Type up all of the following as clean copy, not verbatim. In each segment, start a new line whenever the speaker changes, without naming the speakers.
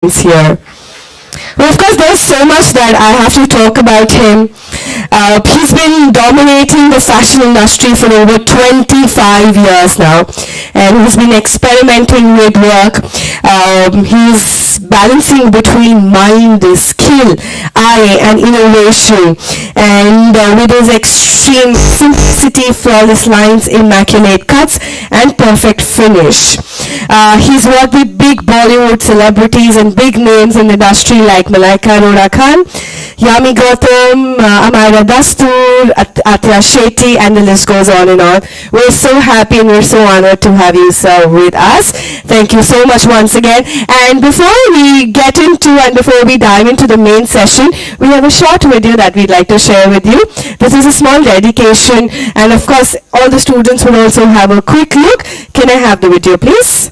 here. Well, of course, there's so much that I have to talk about him. He's been dominating the fashion industry for over 25 years now, and he's been experimenting with work. He's balancing between mind, skill, eye, and innovation, and with his extreme simplicity, flawless lines, immaculate cuts, and perfect finish. He's worked with big Bollywood celebrities and big names in the industry like Malaika Arora Khan, Yami Gautam, Amira Dastur, Atya Shetty, and the list goes on and on. We're so happy and we're so honored to have you, sir, with us. Thank you so much once again. And before we get into and before we dive into the main session, we have a short video that we'd like to share with you. This is a small dedication, and of course, all the students will also have a quick look. Can I have the video, please?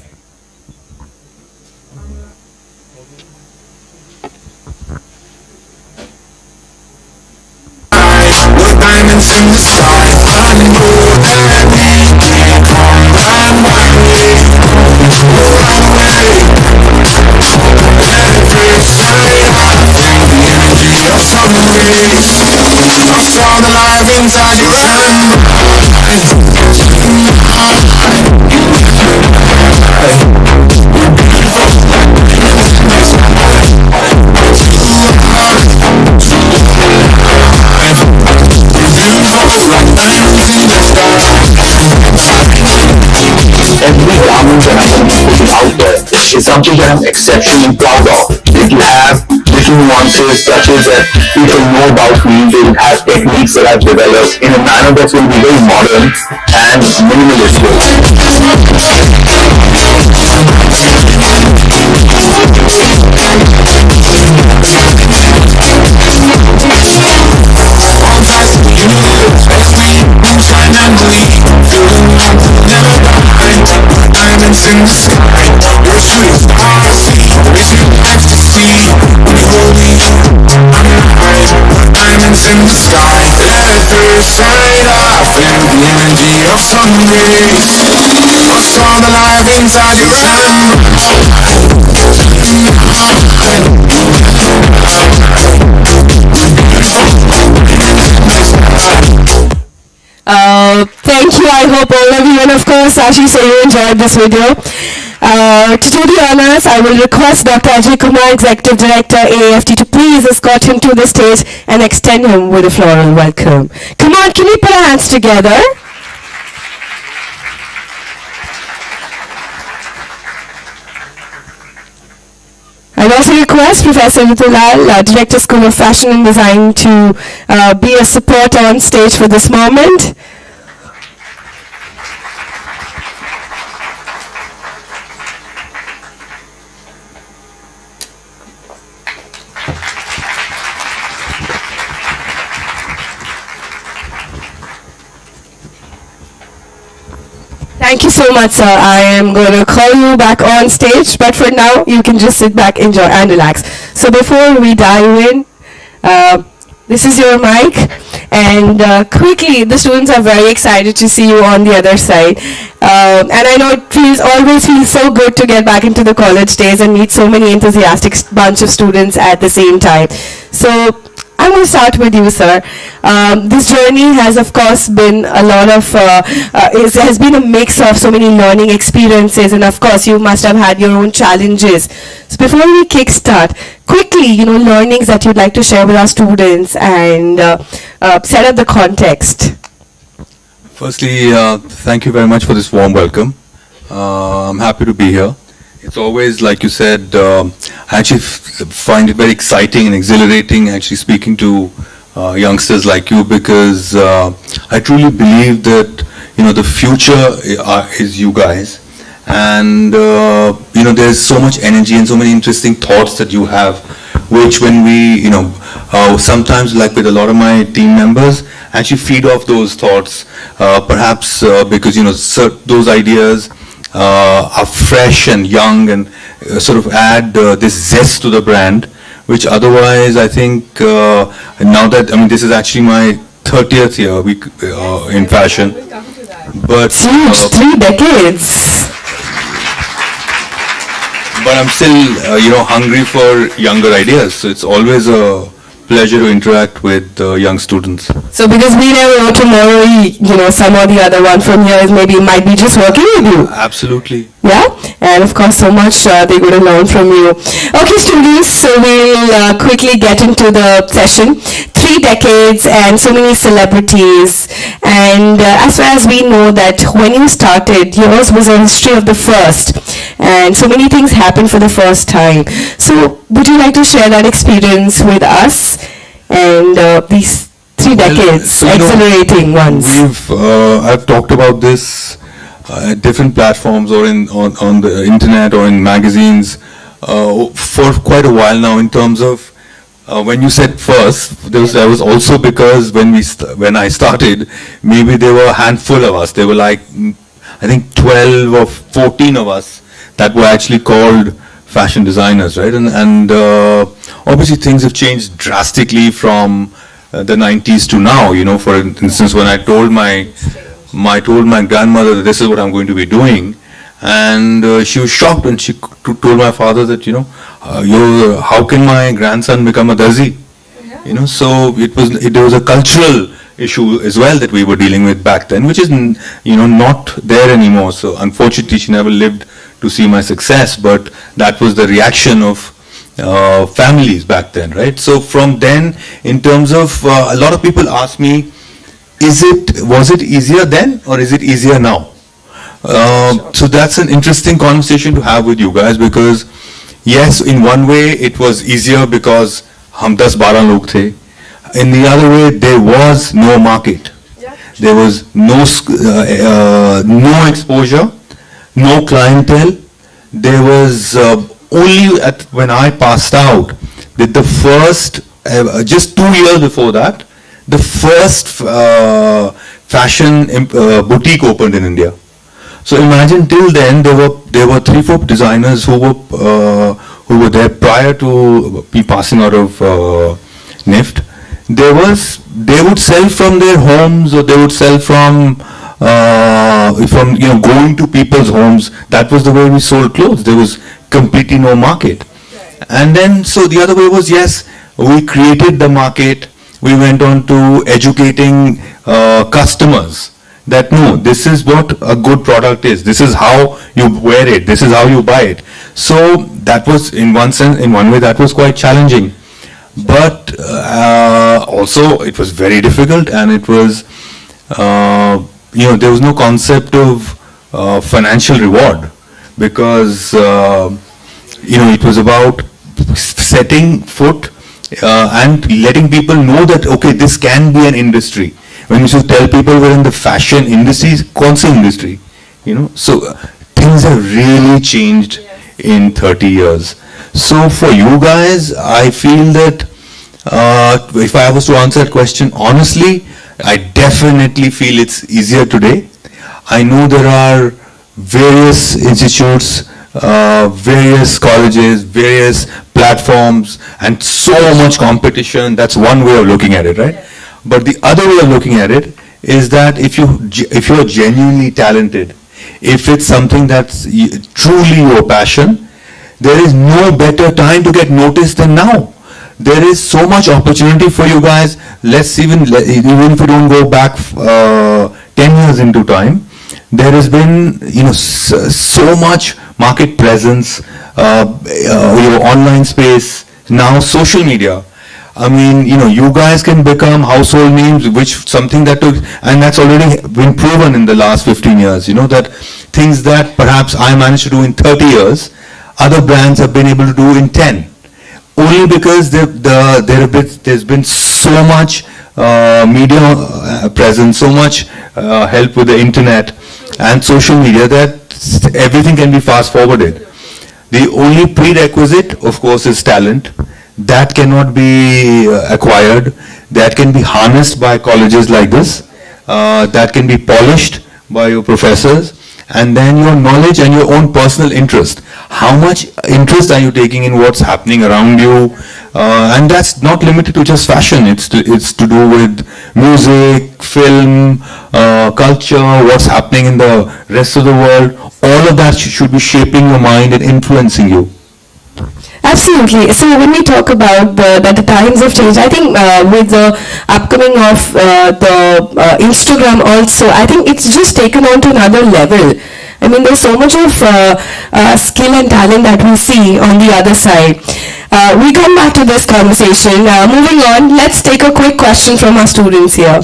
Diamonds in the sky, I know that we can't run away. At first sight, I feel the energy of summer rays. I saw the life inside your
Every garment that I'm putting out there is something that I'm exceptionally proud of. If you have little nuances, touches that people know about me, they have techniques that I've developed in a manner that's going to be very modern and minimalistic.
diamonds in the sky. Your truth, I see. It's your ecstasy. When you hold me, I'm alive. Diamonds in the sky. At first sight, I feel the energy of sun rays. I saw the life inside your
Thank you. I hope all of you, and of course, Ashish, so you enjoyed this video. To do the honors, I will request Dr. Ajay Kumar, Executive Director, AAFT, to please escort him to the stage and extend him with a floral welcome. Come on, can we put our hands together? I also request Professor Vitulal, Director, School of Fashion and Design, to be a support on stage for this moment. Thank you so much, sir. I am going to call you back on stage, but for now, you can just sit back, enjoy, and relax. So before we dive in, this is your mic, and quickly, the students are very excited to see you on the other side. And I know it always feels so good to get back into the college days and meet so many enthusiastic bunch of students at the same time. So I'm going to start with you, sir. This journey has, of course, been a lot of, has been a mix of so many learning experiences, and of course, you must have had your own challenges. So before we kickstart, quickly, learnings that you'd like to share with our students and set up the context.
Firstly, thank you very much for this warm welcome. I'm happy to be here. It's always, like you said, I actually find it very exciting and exhilarating actually speaking to youngsters like you, because I truly believe that, the future is you guys. And, there's so much energy and so many interesting thoughts that you have, which when we, sometimes like with a lot of my team members, actually feed off those thoughts, perhaps because, those ideas are fresh and young and sort of add this zest to the brand, which otherwise I think now that, this is actually my 30th year in fashion. But
huge, 3 decades.
but I'm still, hungry for younger ideas. So it's always a pleasure to interact with young students.
So because we never know tomorrow, some or the other one from here might be just working with you.
Absolutely.
Yeah, and of course so much they're going to learn from you. Okay, students, so we'll quickly get into the session. 3 decades and so many celebrities, and as far as we know that when you started, yours was a history of the first, and so many things happened for the first time. So would you like to share that experience with us and these 3 decades,
so,
exhilarating ones?
I've talked about this at different platforms or on the internet or in magazines for quite a while now. In terms of when you said first, that was also because when I started, maybe there were a handful of us. There were like I think 12 or 14 of us that were actually called fashion designers, right? And obviously things have changed drastically from the 90s to now. For instance, when I told my grandmother that this is what I'm going to be doing, and she was shocked when she told my father that how can my grandson become a darzi? So there was a cultural issue as well that we were dealing with back then, which is not there anymore. So unfortunately, she never lived to see my success, but that was the reaction of families back then, right? So from then, in terms of a lot of people ask me, was it easier then or is it easier now? So that's an interesting conversation to have with you guys, because yes, in one way it was easier because hum 10-12 log the. In the other way, there was no market. There was no exposure, no clientele. There was only when I passed out that the first, just 2 years before that, the first fashion boutique opened in India. So imagine till then there were 3-4 designers who were there prior to me passing out of NIFT. They would sell from their homes, or they would sell from going to people's homes. That was the way we sold clothes. There was completely no market. And then so the other way was, yes, we created the market. We went on to educating customers that no, this is what a good product is. This is how you wear it. This is how you buy it. So that was, in one way, that was quite challenging. But also it was very difficult, and it was, there was no concept of financial reward, because, it was about setting foot and letting people know that, okay, this can be an industry. When you should tell people we're in the fashion industry, kaun si industry? So things have really changed in 30 years. So for you guys, I feel that if I was to answer that question honestly, I definitely feel it's easier today. I know there are various institutes, various colleges, various platforms, and so much competition. That's one way of looking at it, right? But the other way of looking at it is that if you're genuinely talented, if it's something that's truly your passion, there is no better time to get noticed than now. There is so much opportunity for you guys. Even if you don't go back 10 years into time, there has been so much market presence, your online space, now social media. I mean, you guys can become household names, something that took, and that's already been proven in the last 15 years, that things that perhaps I managed to do in 30 years, other brands have been able to do in 10. Only because there's been so much media presence, so much help with the internet and social media, that everything can be fast forwarded. The only prerequisite, of course, is talent. That cannot be acquired. That can be harnessed by colleges like this. That can be polished by your professors. And then your knowledge and your own personal interest. How much interest are you taking in what's happening around you? And that's not limited to just fashion. It's to do with music, film, culture, what's happening in the rest of the world. All of that should be shaping your mind and influencing you.
Absolutely. So when we talk about that the times have changed, I think with the upcoming of the Instagram also, I think it's just taken on to another level. I mean, there's so much of skill and talent that we see on the other side. We come back to this conversation. Moving on, let's take a quick question from our students here.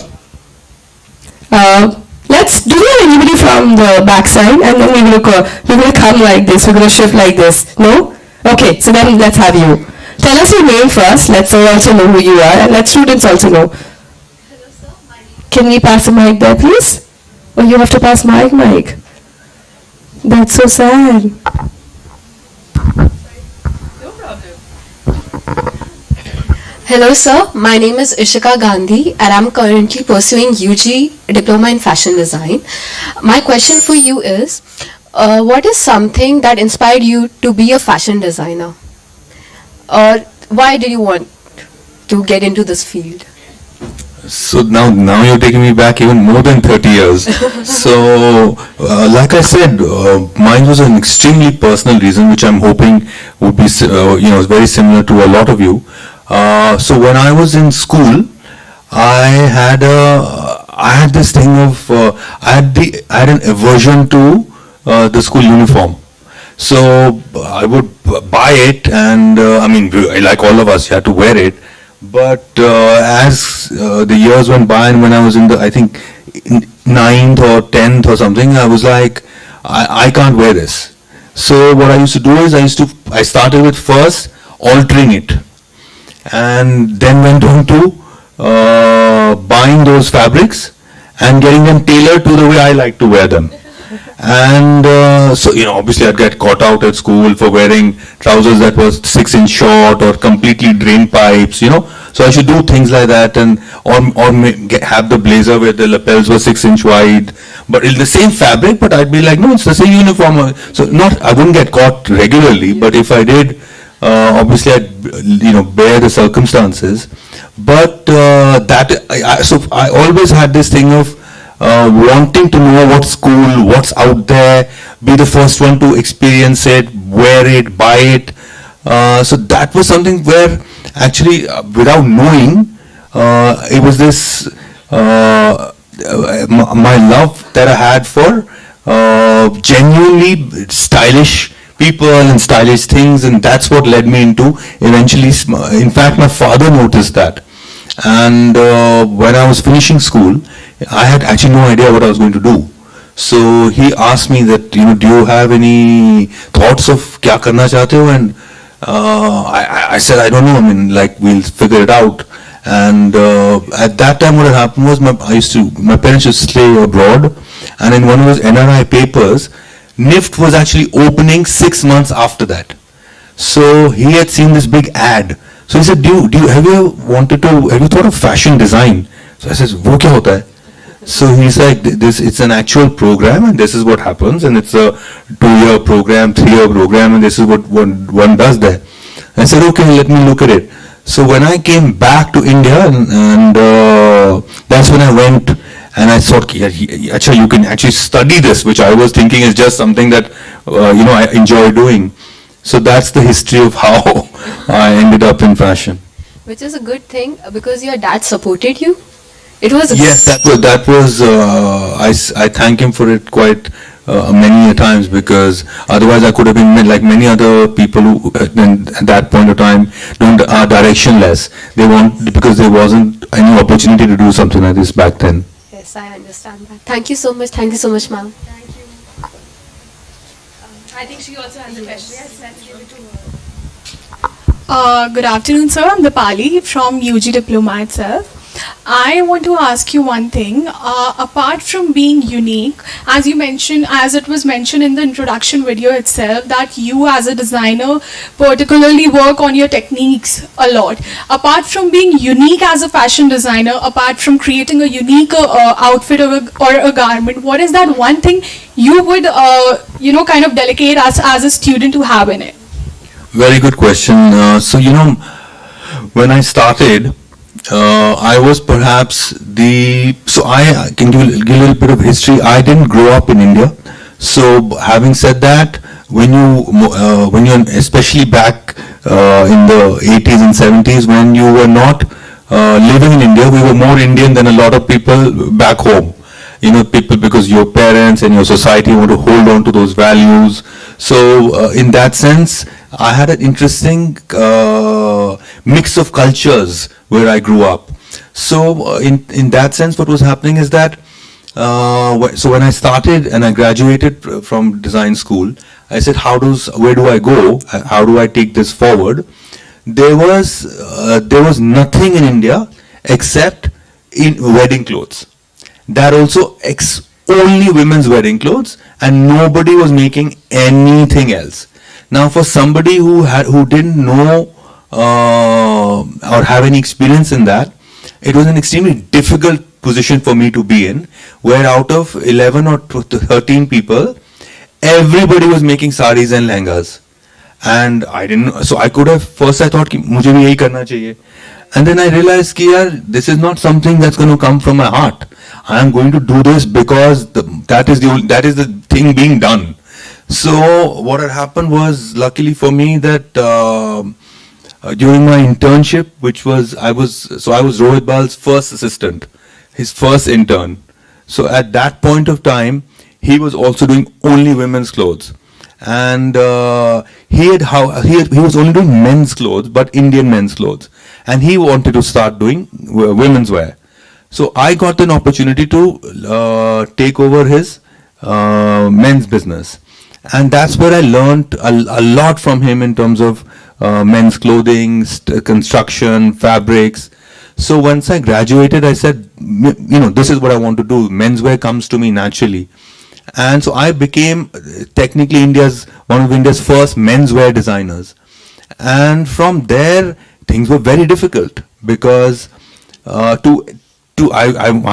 Do we have anybody from the backside? And then we're going to come like this. We're going to shift like this. No? Okay, so then let's have you. Tell us your name first. Let's also know who you are, and let students also know.
Hello, sir. My name
Can we pass the mic there, please? Or you have to pass my mic. That's so sad.
No problem. Hello, sir. My name is Ishika Gandhi, and I'm currently pursuing UG Diploma in Fashion Design. My question for you is, what is something that inspired you to be a fashion designer? Or why did you want to get into this field?
So now you're taking me back even more than 30 years. So, like I said, mine was an extremely personal reason, which I'm hoping would be, very similar to a lot of you. So when I was in school, I had this thing of, I had an aversion to the school uniform. So I would buy it, and like all of us, you had to wear it. But as the years went by, and when I was in I think, 9th or 10th or something, I was like, I can't wear this. So what I used to do is I started with first altering it, and then went on to buying those fabrics and getting them tailored to the way I like to wear them. And so, obviously I'd get caught out at school for wearing trousers that was 6-inch short or completely drain pipes, So I should do things like that, and have the blazer where the lapels were 6-inch wide, but it's the same fabric, but I'd be like, no, it's the same uniform. So I wouldn't get caught regularly, but if I did, obviously I'd, bear the circumstances. But so I always had this thing of wanting to know what's cool, what's out there, be the first one to experience it, wear it, buy it. So that was something where actually, without knowing, it was this my love that I had for genuinely stylish people and stylish things, and that's what led me into eventually. In fact, my father noticed that, and when I was finishing school, I had actually no idea what I was going to do. So he asked me that, do you have any thoughts of kya karna chahte ho? And I said, I don't know. We'll figure it out. And at that time, what had happened was my parents used to stay abroad, and in one of those NRI papers, NIFT was actually opening 6 months after that. So he had seen this big ad. So he said, have you thought of fashion design? So I said, wo kya hota hai? So he's like, it's an actual program, and this is what happens, and it's a 2-year program, 3-year program, and this is what one does there. I said, okay, let me look at it. So when I came back to India, and that's when I went, and I thought, actually, you can actually study this, which I was thinking is just something that, I enjoy doing. So that's the history of how I ended up in fashion.
Which is a good thing, because your dad supported you. It was
yes, that was I thank him for it quite many times, because otherwise I could have been like many other people who at that point of time are directionless. Because there wasn't any opportunity to do something like this back then.
Yes, I understand that. Thank you so much. Thank you so much, ma'am.
Thank you. I think she also has a question. Yes, let's give it to her. Good afternoon, sir. I'm Dipali from UG Diploma itself. I want to ask you one thing. Apart from being unique, as you mentioned, as it was mentioned in the introduction video itself, that you as a designer particularly work on your techniques a lot. Apart from being unique as a fashion designer, apart from creating a unique outfit or a garment, what is that one thing you would, kind of delegate as a student to have in it?
Very good question. So, when I started, I was perhaps so I can give a little bit of history. I didn't grow up in India. So having said that, when you're especially back in the 80s and 70s, when you were not living in India, we were more Indian than a lot of people back home. People, because your parents and your society want to hold on to those values. So in that sense, I had an interesting mix of cultures where I grew up. So in that sense, what was happening is that so when I started and I graduated from design school, I said, where do I go? How do I take this forward? There was nothing in India except in wedding clothes. That also only women's wedding clothes, and nobody was making anything else. Now, for somebody who didn't know or have any experience in that, it was an extremely difficult position for me to be in, where out of 11 or 13 people, everybody was making saris and lehengas. And I didn't, so I could have, first I thought, मुझे भी यही करना चाहिए. And then I realized कि यार, this is not something that's going to come from my heart. I am going to do this because that is the thing being done. So what had happened was, luckily for me, that during my internship, I was Rohit Bal's first assistant, his first intern. So at that point of time, he was also doing only women's clothes, and he was only doing men's clothes, but Indian men's clothes, and he wanted to start doing women's wear. So I got an opportunity to take over his men's business, and that's where I learned a lot from him in terms of men's clothing, construction, fabrics. So once I graduated, I said, this is what I want to do. Menswear comes to me naturally. And so I became technically one of India's first menswear designers. And from there, things were very difficult, because I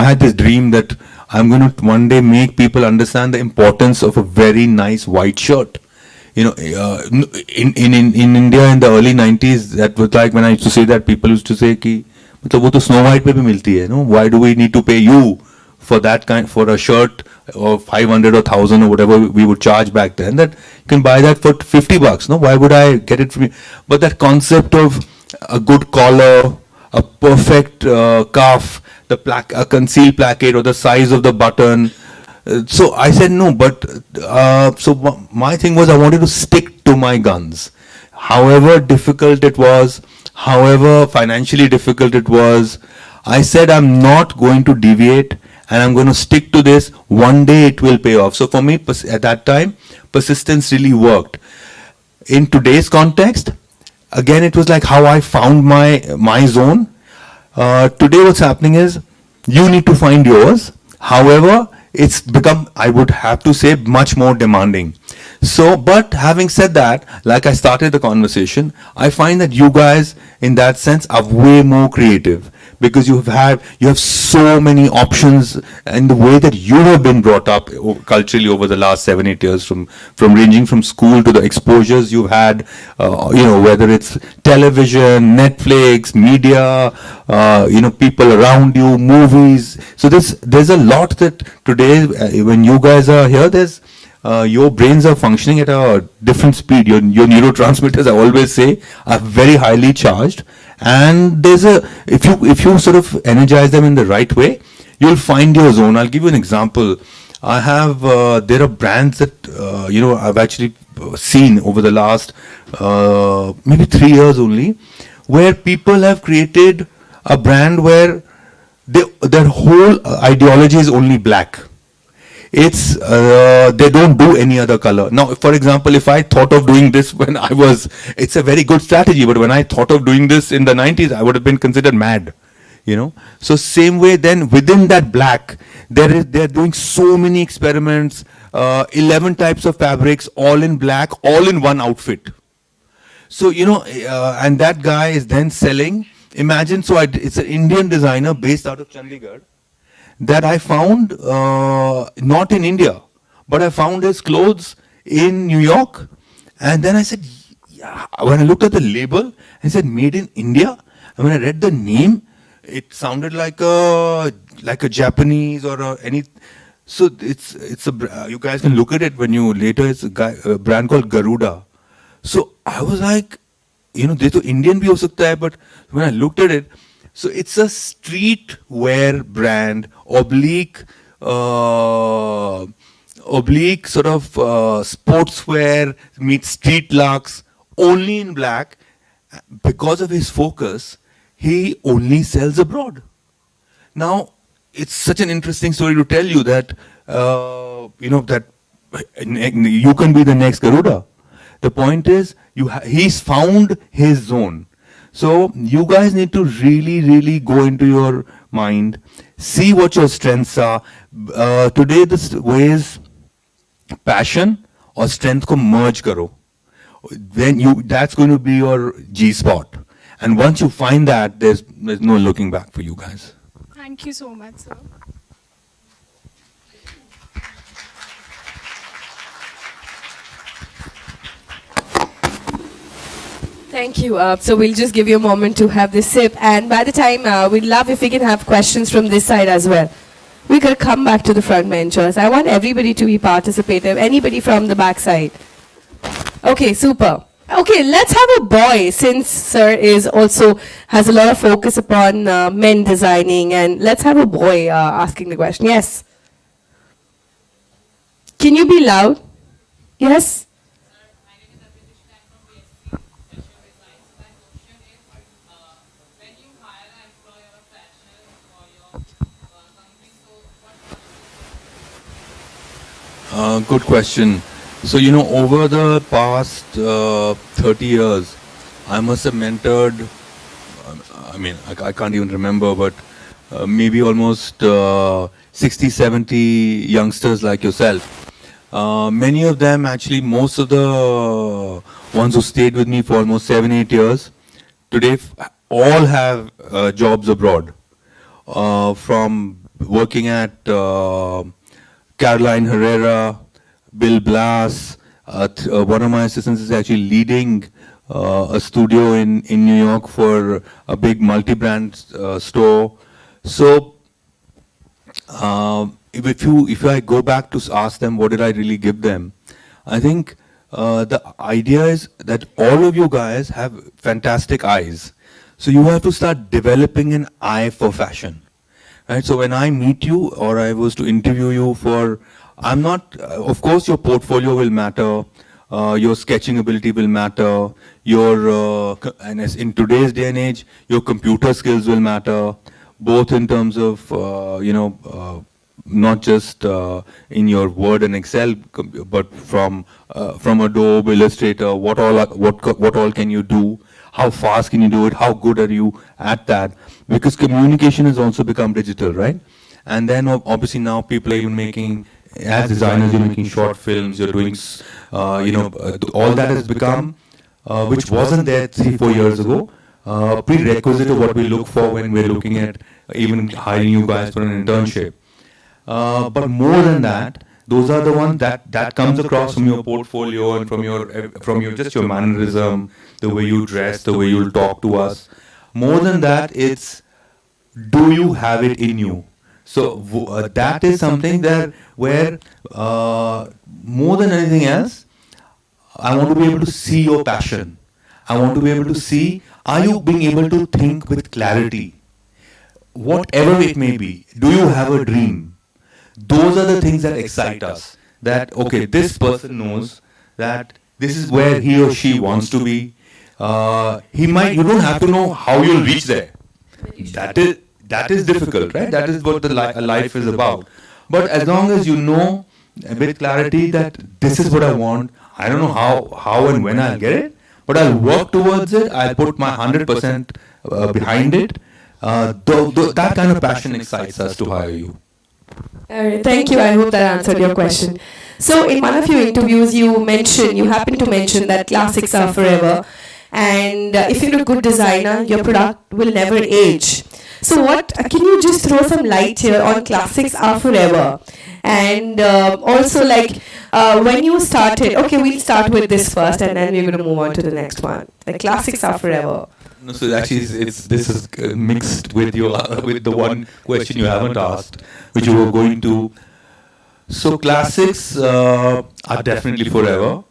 had this dream that I'm going to one day make people understand the importance of a very nice white shirt. In India in the early 90s, that was like when I used to say that, people used to say कि मतलब वो तो Snow White पे भी मिलती है, no? Why do we need to pay you for a shirt of 500 or 1,000 or whatever we would charge back then? That you can buy that for $50, no? Why would I get it from you? But that concept of a good collar, a perfect cuff, a concealed placket, or the size of the button. So I said no, but so my thing was, I wanted to stick to my guns. However difficult it was, however financially difficult it was, I said I'm not going to deviate, and I'm going to stick to this. One day it will pay off. So for me, at that time, persistence really worked. In today's context, again, it was like how I found my zone. Today what's happening is, you need to find yours. However, it's become, I would have to say, much more demanding. So, but having said that, like I started the conversation, I find that you guys, in that sense, are way more creative, because you have so many options, and the way that you have been brought up culturally over the last 7-8 years, from ranging from school to the exposures you've had, whether it's television, Netflix, media, people around you, movies. So there's a lot that today, when you guys are here, your brains are functioning at a different speed. Your neurotransmitters, I always say, are very highly charged. And if you sort of energize them in the right way, you'll find your zone. I'll give you an example. There are brands that, I've actually seen over the last maybe 3 years only, where people have created a brand where their whole ideology is only black. It's they don't do any other color. Now, for example, if I thought of doing this it's a very good strategy, but when I thought of doing this in the 90s, I would have been considered mad, So same way, then within that black, they're doing so many experiments, 11 types of fabrics, all in black, all in one outfit. So, and that guy is then selling. Imagine, it's an Indian designer based out of Chandigarh, that I found not in India, but I found his clothes in New York. And then I said, yeah, when I looked at the label, I said, made in India. And when I read the name, it sounded like a Japanese or any. So you guys can look at it when you later. It's a brand called Garuda. So I was like, they to Indian bhi ho sakta hai, but when I looked at it, so it's a streetwear brand, oblique sort of sportswear meets street lux, only in black. Because of his focus, he only sells abroad. Now, it's such an interesting story to tell you that, that you can be the next Garuda. The point is, he's found his zone. So you guys need to really, really go into your mind, see what your strengths are. Today, this way is passion or strength ko merge karo. That's going to be your G spot. And once you find that, there's no looking back for you guys.
Thank you so much, sir.
Thank you. So we'll just give you a moment to have this sip. And by the time, we'd love if we can have questions from this side as well. We could come back to the front benchers. I want everybody to be participative. Anybody from the back side? Okay, super. Okay, let's have a boy, since sir has a lot of focus upon men designing, and let's have a boy asking the question. Yes. Can you be loud? Yes.
Good question. So, over the past 30 years, I must have mentored, I can't even remember, but maybe almost 60, 70 youngsters like yourself. Many of them, actually, most of the ones who stayed with me for almost 7, 8 years, today all have jobs abroad. From working at Caroline Herrera, Bill Blass, one of my assistants is actually leading a studio in New York for a big multi-brand store. So, if I go back to ask them what did I really give them, I think the idea is that all of you guys have fantastic eyes. So you have to start developing an eye for fashion. Right? So when I meet you or I was to interview you for, of course your portfolio will matter, your sketching ability will matter, and as in today's day and age, your computer skills will matter, both in terms of, not just in your Word and Excel, but from Adobe, Illustrator, what all can you do? How fast can you do it? How good are you at that? Because communication has also become digital, right? And then obviously now people are even making, as designers, you're making short films, you're doing, all that has become, which wasn't there 3-4 years ago, prerequisite of what we look for when we're looking at even hiring you guys for an internship. But more than that, those are the ones that comes across from your portfolio and from your just your mannerism, the way you dress, the way you talk to us. More than that, it's do you have it in you? So that is something where more than anything else, I want to be able to see your passion. I want to be able to see, are you being able to think with clarity? Whatever it may be, do you have a dream? Those are the things that excite us. That, okay, this person knows that this is where he or she wants to be. You don't have to know how you'll reach there. That is difficult, right? That is what life is about. But as long as you know with clarity that this is what I want, I don't know how and when I'll get it, but I'll work towards it, I'll put my 100% behind it. That kind of passion excites us to hire you.
Thank you. I hope that answered your question. So in one of your interviews, you happened to mention that classics are forever. And if you're a good designer, your product will never age. So can you just throw some light here on classics are forever? And also when you started, okay, we'll start with this first and then we're going to move on to the next one. The classics are forever.
No, so actually, this is mixed with the one question you haven't asked, which you were going to. So classics are definitely forever,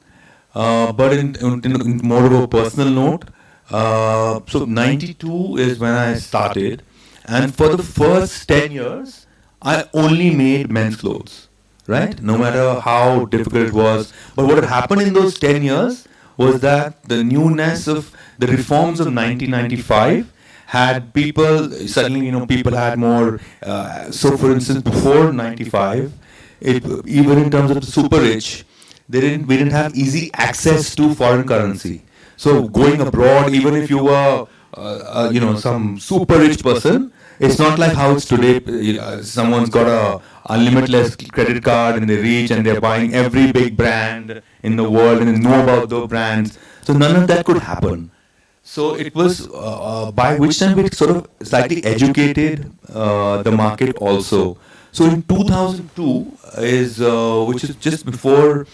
but in more of a personal note, so 92 is when I started, and for the first 10 years, I only made men's clothes, right? No matter how difficult it was. But what had happened in those 10 years was that the newness of the reforms of 1995 had people, suddenly, people had more, so for instance, before 95, even in terms of the super rich, we didn't have easy access to foreign currency. So going abroad, even if you were, some super rich person, it's not like how it's today. Someone's got a unlimited credit card and they reach and they're buying every big brand in the world and they know about those brands. So none of that could happen. So it was by which time we sort of slightly educated the market also. So in 2002 is which is just before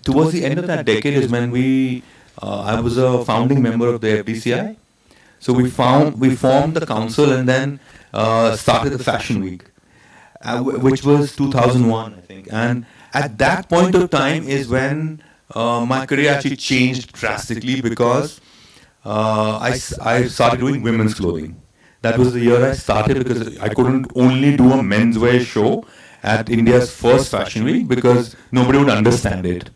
towards the end of that decade is when I was a founding member of the FDCI. So we formed the council and then started the Fashion Week, which was 2001, I think. And at that point of time is when my career actually changed drastically because I started doing women's clothing. That was the year I started because I couldn't only do a menswear show at India's first Fashion Week because nobody would understand it.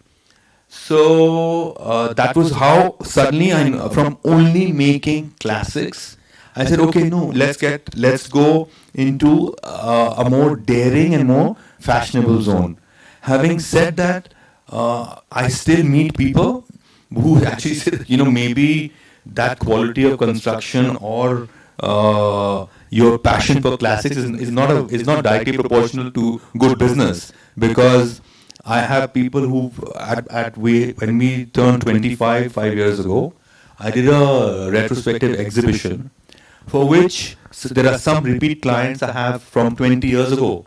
So that was how suddenly from only making classics, I said, okay, no, let's go into a more daring and more fashionable zone. Having said that, I still meet people who actually say, maybe that quality of construction or your passion for classics is not directly proportional to good business, because I have people who when we turned 25 5 years ago, I did a retrospective exhibition for which there are some repeat clients I have from 20 years ago.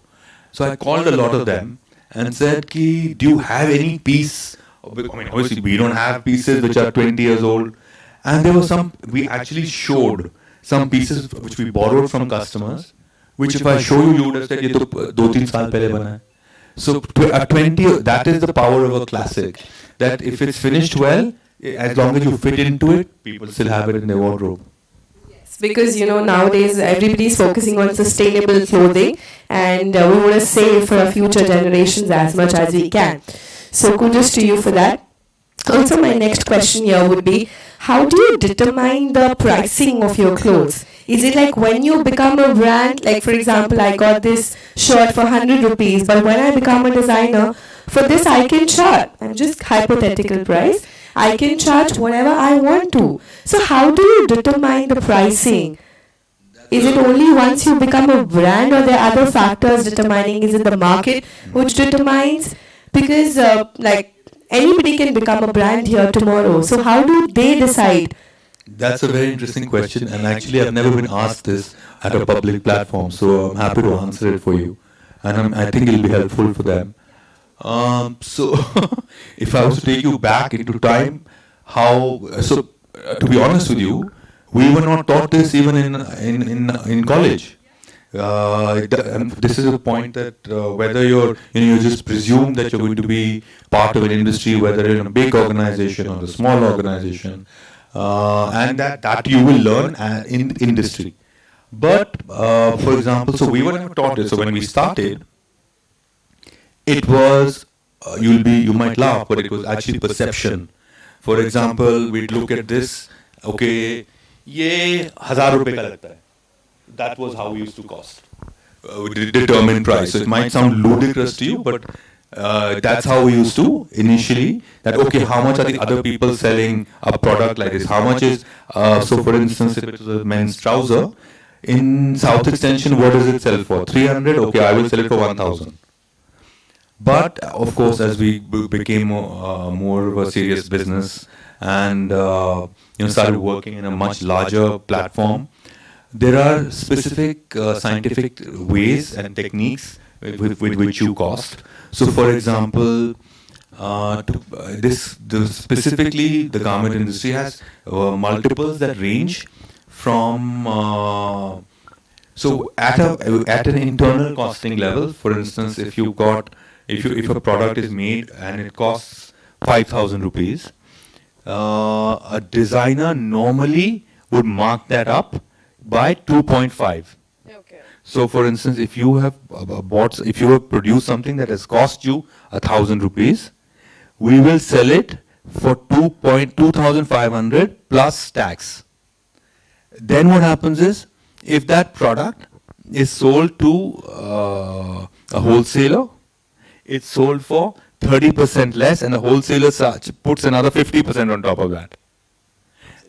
So I called a lot of them and said, do you have any piece? I mean, obviously we don't have pieces which are 20 years old. And there were we actually showed some pieces which we borrowed from customers, which if I show you, you would have said, ye to 2-3 saal pehle bana hai. So 20, that is the power of a classic. That if it's finished well, as long as you fit into it, people still have it in their wardrobe.
Because nowadays everybody's focusing on sustainable clothing, and we want to save for our future generations as much as we can. So kudos to you for that. Also, my next question here would be, how do you determine the pricing of your clothes? Is it like when you become a brand, like for example, I got this shirt for 100 rupees, but when I become a designer, for this I can charge, I'm just hypothetical price, I can charge whatever I want to. So how do you determine the pricing? Is it only once you become a brand, or there are other factors determining? Is it the market which determines? Because anybody can become a brand here tomorrow. So how do they decide?
That's a very interesting question, and actually I've never been asked this at a public platform, so I'm happy to answer it for you, and I think it'll be helpful for them. So if I was to take you back into time, to be honest with you, we were not taught this even in college. And this is a point that whether you just presume that you're going to be part of an industry, whether you're in a big organization or a small organization, and that you will learn in industry. But for example, so we were never taught this. So when we started, it was you might laugh, but it was actually perception. For example, we'd look at this. Okay, ye 1,000 rupees ka lagta hai. That was how we used to cost. We determine price. So it might sound ludicrous to you, but that's how we used to initially. That okay, how much are the other people selling a product like this? How much is so? For instance, if it was a men's trouser in South Extension, what does it sell for? 300. Okay, I will sell it for 1,000. But of course, as we became more of a serious business and started working in a much larger platform, there are specific scientific ways and techniques with which you cost. So, for example, specifically the garment industry has multiples that range from So at an internal costing level, for instance, if a product is made and it costs 5,000 rupees, a designer normally would mark that up by 2.5.
Okay.
So, for instance, if you have if you have produced something that has cost you 1,000 rupees, we will sell it for 2,500 plus tax. Then what happens is, if that product is sold to a wholesaler, it's sold for 30% less, and the wholesaler puts another 50% on top of that.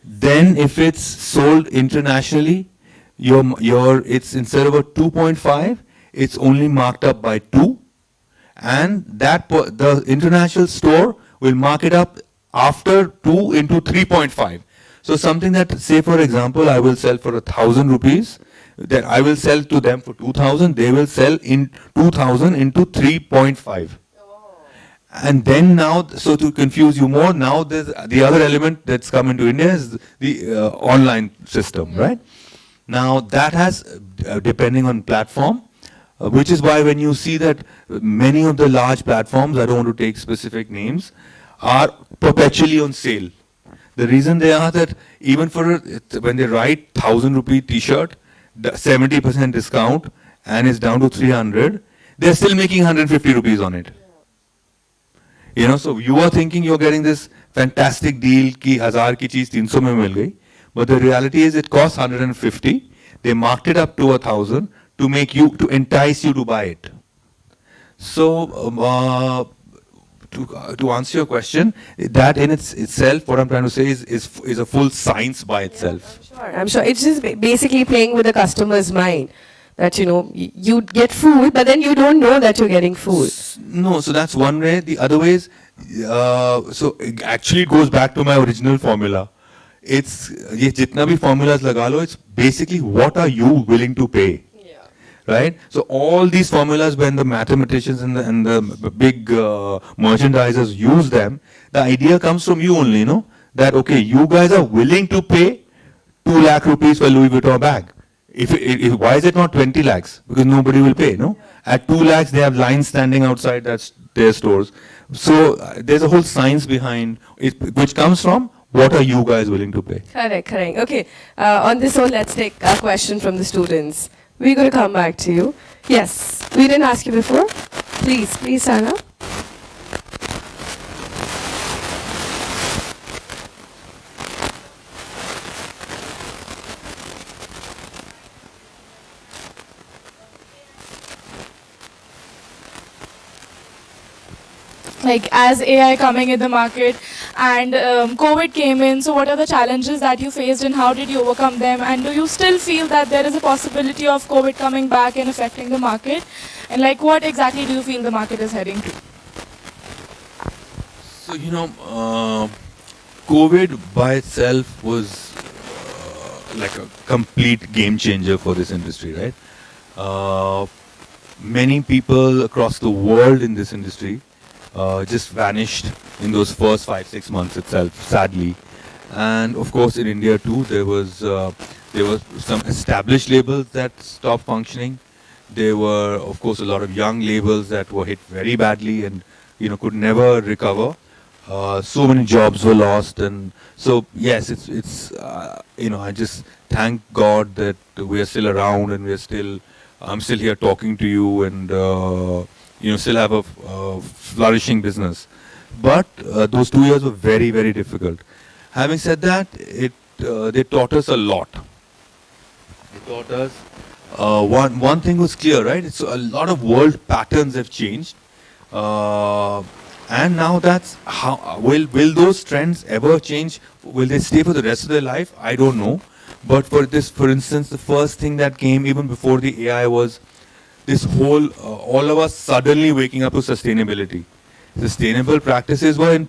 Then, if it's sold internationally, it's instead of a 2.5, it's only marked up by 2, and the international store will mark it up after 2 into 3.5. So something that, say for example, I will sell for 1,000 rupees, that I will sell to them for 2,000, they will sell in 2,000 into 3.5. And then now, so to confuse you more, now there's the other element that's come into India is the online system, right? Now that has, depending on platform, which is why when you see that many of the large platforms, I don't want to take specific names, are perpetually on sale. The reason they are that even for when they write 1,000 rupee t-shirt, 70% discount, and it's down to 300, they're still making 150 rupees on it. You know, so you are thinking you're getting this fantastic deal ki 1,000 ki cheez 300 mein mil gayi, but the reality is it costs 150. They marked it up to 1,000 to entice you to buy it. So to answer your question, that in itself, what I'm trying to say is a full science by itself.
I'm sure. It's just basically playing with the customer's mind. That, you know, you get food, but then you don't know that you're getting food.
No, so that's one way. The other way is, so it actually goes back to my original formula. It's, ye jitna bhi formulas laga lo, it's basically what are you willing to pay? Right? So all these formulas, when the mathematicians and the big merchandisers use them, the idea comes from you only, no? That, okay, you guys are willing to pay 2 lakh rupees for Louis Vuitton bag. Why is it not 20 lakhs? Because nobody will pay, no? At 2 lakhs, they have lines standing outside their stores. So there's a whole science behind it, which comes from what are you guys willing to pay?
Correct. Okay. On this one, let's take a question from the students. We're going to come back to you. Yes, we didn't ask you before. Please stand up.
Like as AI coming in the market and COVID came in, so what are the challenges that you faced and how did you overcome them? And do you still feel that there is a possibility of COVID coming back and affecting the market? And like what exactly do you feel the market is heading to?
So, you know, COVID by itself was like a complete game changer for this industry, right? Many people across the world in this industry just vanished in those first 5-6 months itself, sadly. And of course in India too, there was some established labels that stopped functioning. There were of course a lot of young labels that were hit very badly and, you know, could never recover. So many jobs were lost, and so yes, it's you know, I just thank God that we are still around and I'm still here talking to you, and you know, still have a flourishing business. But those 2 years were very, very difficult. Having said that, they taught us a lot. They taught us one thing was clear, right? It's a lot of world patterns have changed, and now that's how will those trends ever change? Will they stay for the rest of their life? I don't know. But for instance, the first thing that came even before the AI was this whole, all of us suddenly waking up to sustainability. Sustainable practices were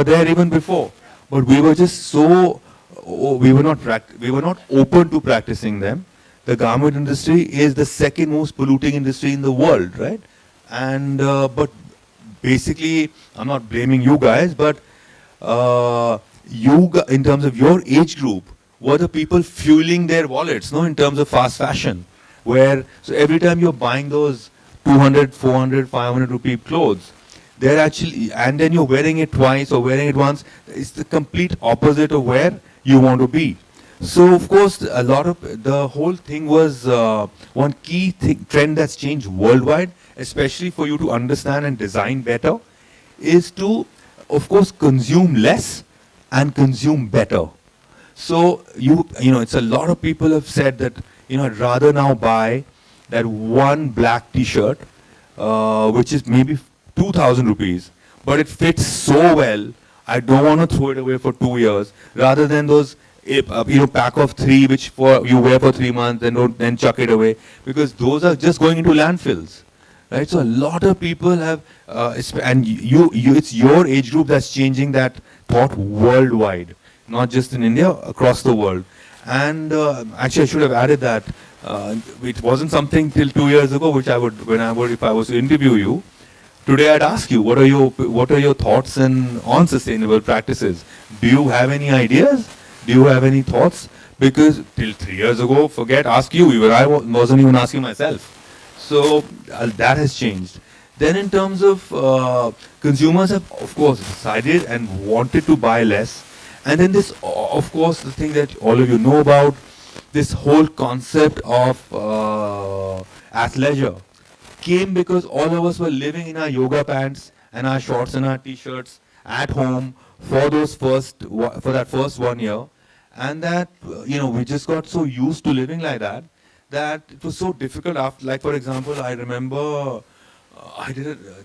there even before, but we were just we were not open to practicing them. The garment industry is the second most polluting industry in the world, right? And but basically, I'm not blaming you guys, but in terms of your age group, were the people fueling their wallets, no, in terms of fast fashion. where so every time you're buying those 200, 400, 500 rupee clothes, they're actually, and then you're wearing it twice or wearing it once, it's the complete opposite of where you want to be. So of course, a lot of the whole thing was one key trend that's changed worldwide, especially for you to understand and design better, is to, of course, consume less and consume better. So you know, it's a lot of people have said that, you know, I'd rather now buy that one black T-shirt, which is maybe 2,000 rupees, but it fits so well, I don't want to throw it away for 2 years, rather than those pack of three which for you wear for 3 months, then chuck it away, because those are just going into landfills. Right, so a lot of people have, and it's your age group that's changing that thought worldwide, not just in India, across the world. And actually, I should have added that it wasn't something till 2 years ago, which if I was to interview you, today I'd ask you, what are your thoughts on sustainable practices? Do you have any ideas? Do you have any thoughts? Because till 3 years ago, ask you, even I wasn't even asking myself. So that has changed. Then in terms of consumers have, of course, decided and wanted to buy less. And then this, of course, the thing that all of you know about, this whole concept of athleisure came because all of us were living in our yoga pants and our shorts and our t-shirts at home for that first 1 year. And that, we just got so used to living like that, that it was so difficult after, like for example, I remember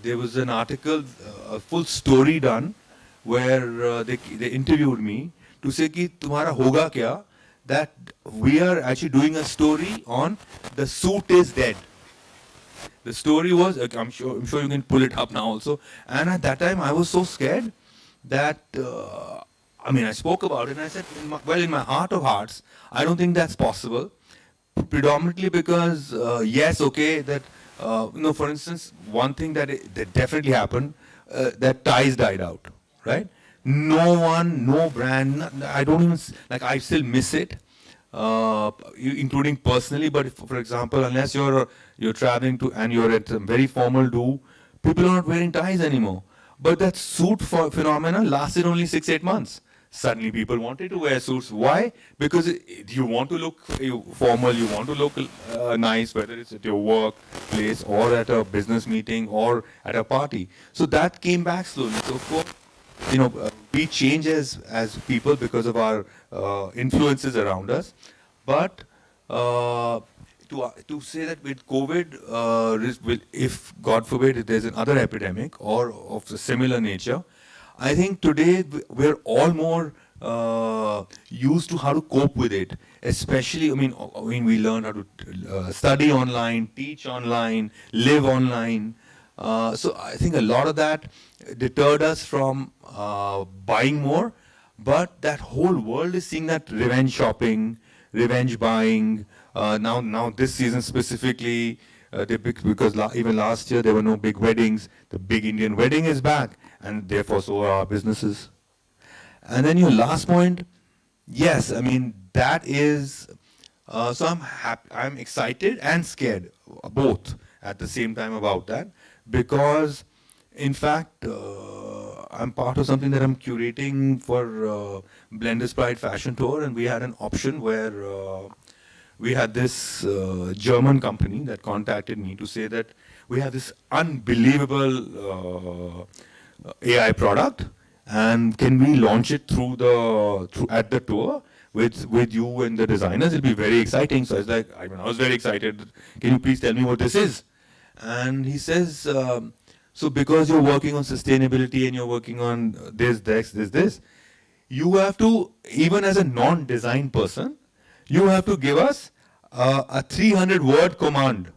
there was an article, a full story done, where they interviewed me to say ki tumhara hoga kya, that we are actually doing a story on the suit is dead. The story was, I'm sure you can pull it up now also, and at that time I was so scared that I spoke about it and I said, in my heart of hearts, I don't think that's possible. Predominantly because, yes, okay, that, for instance, one thing that definitely happened, that ties died out, right? No brand, I don't even, I still miss it, including personally, but if, for example, unless you're traveling to, and you're at a very formal do, people are not wearing ties anymore. But that suit phenomena lasted only 6-8 months. Suddenly people wanted to wear suits. Why? Because you want to look formal, you want to look nice, whether it's at your workplace or at a business meeting or at a party. So that came back slowly. So of course, we change as people because of our influences around us. But to say that with COVID, if God forbid there's another epidemic or of a similar nature, I think today we're all more used to how to cope with it. Especially, we learn how to study online, teach online, live online. So I think a lot of that deterred us from buying more. But that whole world is seeing that revenge shopping, revenge buying. Now this season specifically, because even last year there were no big weddings. The big Indian wedding is back, and therefore so are our businesses. And then your last point, yes, that is. So I'm happy, I'm excited and scared, both at the same time about that, because in fact I'm part of something that I'm curating for Blenders Pride Fashion Tour, and we had an option where we had this German company that contacted me to say that we have this unbelievable AI product, and can we launch it at the tour with you and the designers? It'll be very exciting. So I was like, I was very excited. Can you please tell me what this is? And he says, so because you're working on sustainability and you're working on this, you have to, even as a non-design person, you have to give us a 300-word command.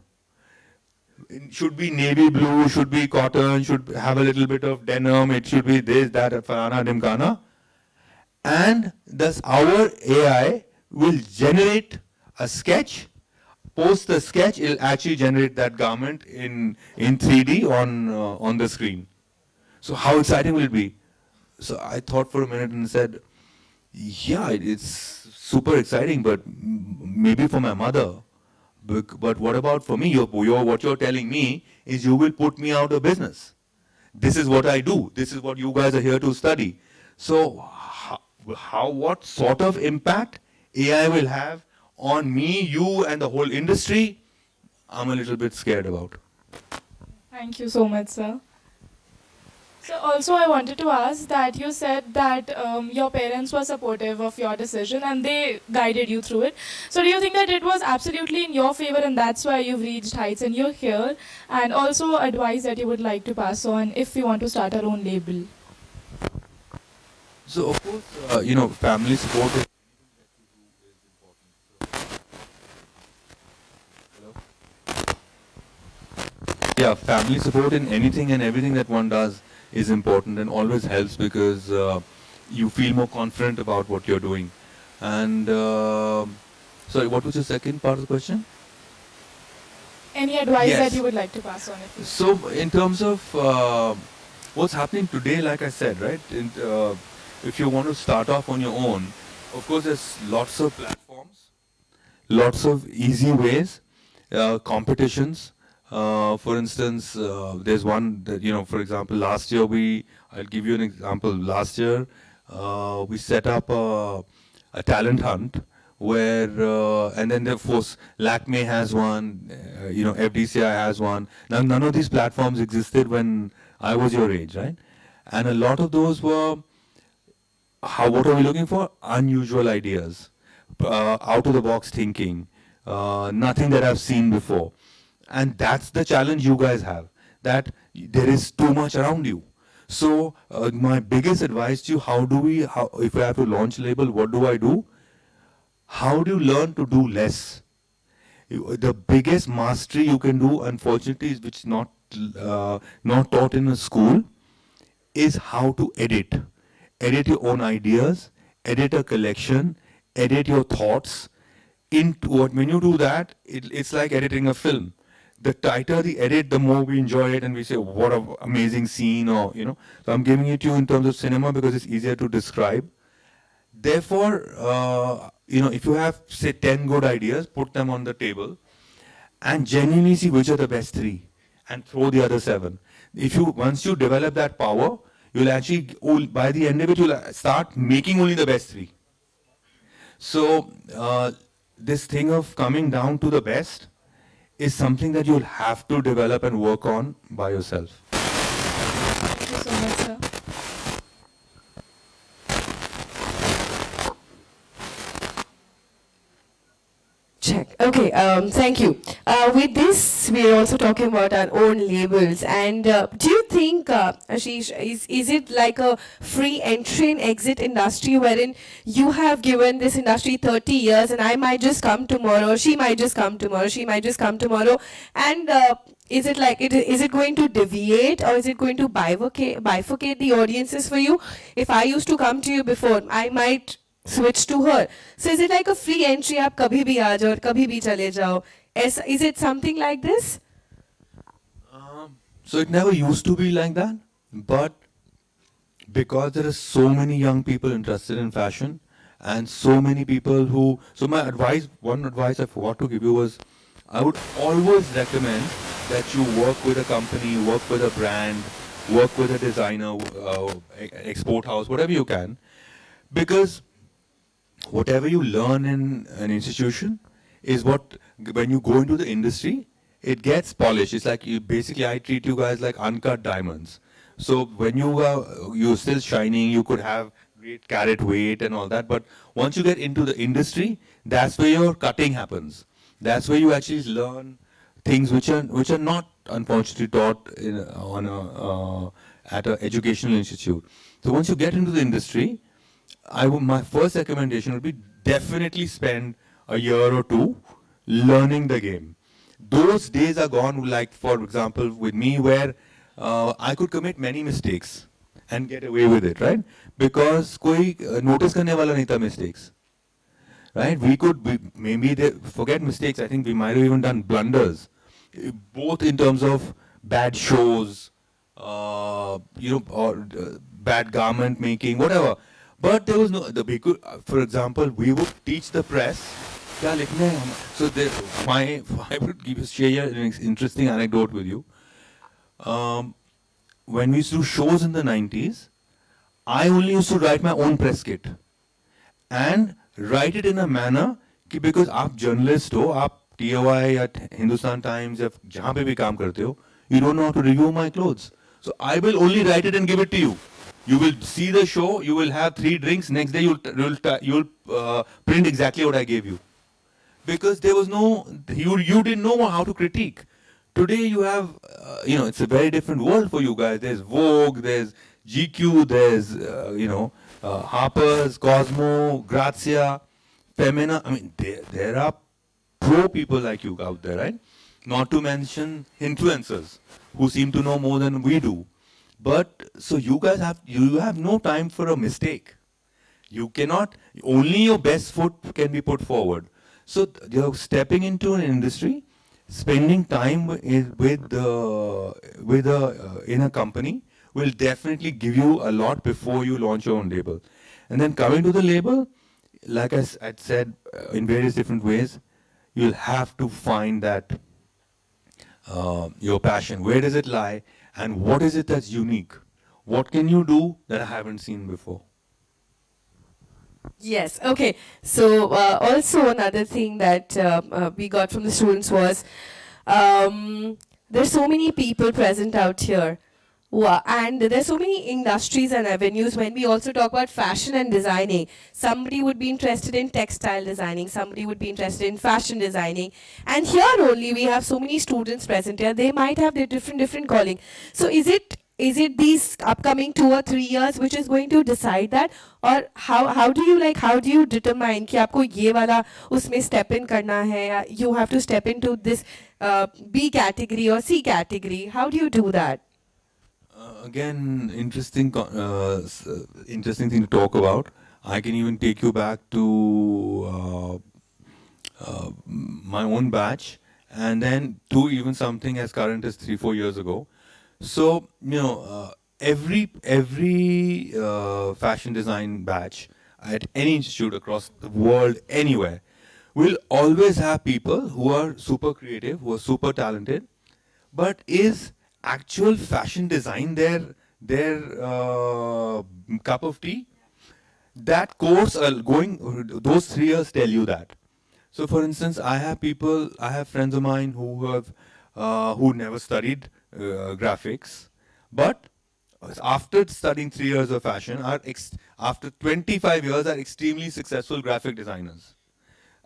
It should be navy blue, should be cotton, should have a little bit of denim, it should be this, that, farana, dimkana. And thus our AI will generate a sketch. Post the sketch, it'll actually generate that garment in 3D on the screen. So how exciting will it be? So I thought for a minute and said, yeah, it's super exciting, but maybe for my mother, But what about for me? What you're telling me is you will put me out of business. This is what I do. This is what you guys are here to study. So, what sort of impact AI will have on me, you, and the whole industry? I'm a little bit scared about.
Thank you so much, sir. So also I wanted to ask that you said that your parents were supportive of your decision and they guided you through it. So do you think that it was absolutely in your favor and that's why you've reached heights and you're here? And also advice that you would like to pass on if you want to start our own label.
So of course, family support is yeah, family support in anything and everything that one does is important and always helps because you feel more confident about what you're doing. And sorry, what was your second part of the question?
Any advice
Yes.
that you would like to pass on?
So, in terms of what's happening today, like I said, right? If you want to start off on your own, of course, there's lots of platforms, lots of easy ways, competitions. For instance, there's one that, for example, last year I'll give you an example. Last year, we set up a talent hunt where, and then of course, LACME has one, FDCI has one. Now, none of these platforms existed when I was your age, right? And a lot of those were, what are we looking for? Unusual ideas, out of the box thinking, nothing that I've seen before. And that's the challenge you guys have, that there is too much around you. So my biggest advice to you, if I have to launch a label, what do I do? How do you learn to do less? The biggest mastery you can do, unfortunately, is which not taught in a school, is how to edit. Edit your own ideas, edit a collection, edit your thoughts. When you do that, it's like editing a film. The tighter the edit, the more we enjoy it and we say, what an amazing scene, or, So I'm giving it to you in terms of cinema because it's easier to describe. Therefore, if you have, say, 10 good ideas, put them on the table and genuinely see which are the best 3 and throw the other 7. Once you develop that power, you'll actually, by the end of it, you'll start making only the best 3. So, this thing of coming down to the best is something that you'll have to develop and work on by yourself.
Thank you so much, sir.
Check. Okay, thank you. With this, we are also talking about our own labels. And do you think, Ashish, is it like a free entry and exit industry wherein you have given this industry 30 years and I might just come tomorrow, she might just come tomorrow, she might just come tomorrow, and is it going to deviate or is it going to bifurcate the audiences for you? If I used to come to you before, I might switch to her. So is it like a free entry? आप कभी भी आ जाओ और कभी भी चले जाओ. Is it something like this?
So it never used to be like that, but because there are so many young people interested in fashion and so many people so one advice I forgot to give you was, I would always recommend that you work with a company, work with a brand, work with a designer, export house, whatever you can, because whatever you learn in an institution is what, when you go into the industry, it gets polished. It's like I treat you guys like uncut diamonds. So when you're still shining, you could have great carat weight and all that, but once you get into the industry, that's where your cutting happens. That's where you actually learn things which are not unfortunately taught at an educational institute. So once you get into the industry, my first recommendation would be definitely spend a year or 2 learning the game. Those days are gone, like for example with me, where I could commit many mistakes and get away with it, right? Because koi notice karne wala nahi tha mistakes, right? Forget mistakes. I think we might have even done blunders, both in terms of bad shows, or bad garment making, whatever. But there was for example, we would teach the press क्या लिखना है हम? So I would share an interesting anecdote with you. When we used to do shows in the 90s, I only used to write my own press kit and write it in a manner कि because आप journalist हो, आप TOI या Hindustan Times या जहाँ पे भी काम करते हो, you don't know how to review my clothes. So I will only write it and give it to you. You will see the show, you will have 3 drinks, next day you'll print exactly what I gave you. Because there was no, you didn't know how to critique. Today you have, it's a very different world for you guys. There's Vogue, there's GQ, there's, Harper's, Cosmo, Grazia, Femina. I mean, there are pro people like you out there, right? Not to mention influencers who seem to know more than we do. But, so you guys have no time for a mistake. You cannot, only your best foot can be put forward. So you're stepping into an industry, spending time in a company will definitely give you a lot before you launch your own label. And then coming to the label, like I said in various different ways, you'll have to find that your passion. Where does it lie? And what is it that's unique? What can you do that I haven't seen before?
Yes, okay. So also another thing that we got from the students was there's so many people present out here. And there's so many industries and avenues when we also talk about fashion and designing. Somebody would be interested in textile designing, somebody would be interested in fashion designing. And here only we have so many students present here, they might have their different calling. So is it these upcoming 2 or 3 years which is going to decide that, or how do you determine कि आपको ये वाला उसमें step in करना है, you have to step into this B category or C category? How do you do that?
Again, interesting thing to talk about. I can even take you back to my own batch, and then to even something as current as 3-4 years ago. So every fashion design batch at any institute across the world, anywhere, will always have people who are super creative, who are super talented, but is actual fashion design their cup of tea? That course those 3 years tell you that. So for instance, I have friends of mine who never studied graphics, but after studying 3 years of fashion, after 25 years are extremely successful graphic designers.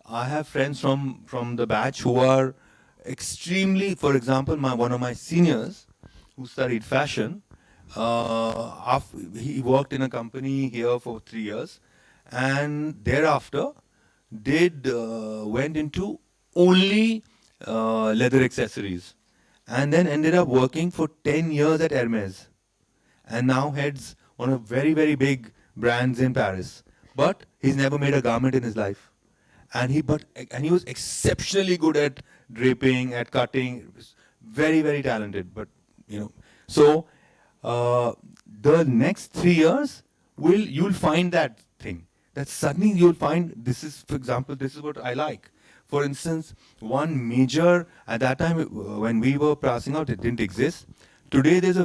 I have friends from the batch who are extremely, for example, one of my seniors who studied fashion, he worked in a company here for 3 years, and thereafter went into only leather accessories, and then ended up working for 10 years at Hermes, and now heads one of very, very big brands in Paris. But he's never made a garment in his life. And he was exceptionally good at draping, at cutting, very, very talented. But so the next 3 years you'll find that thing. That suddenly you'll find for example, this is what I like. For instance, one major, at that time when we were passing out, it didn't exist. Today there's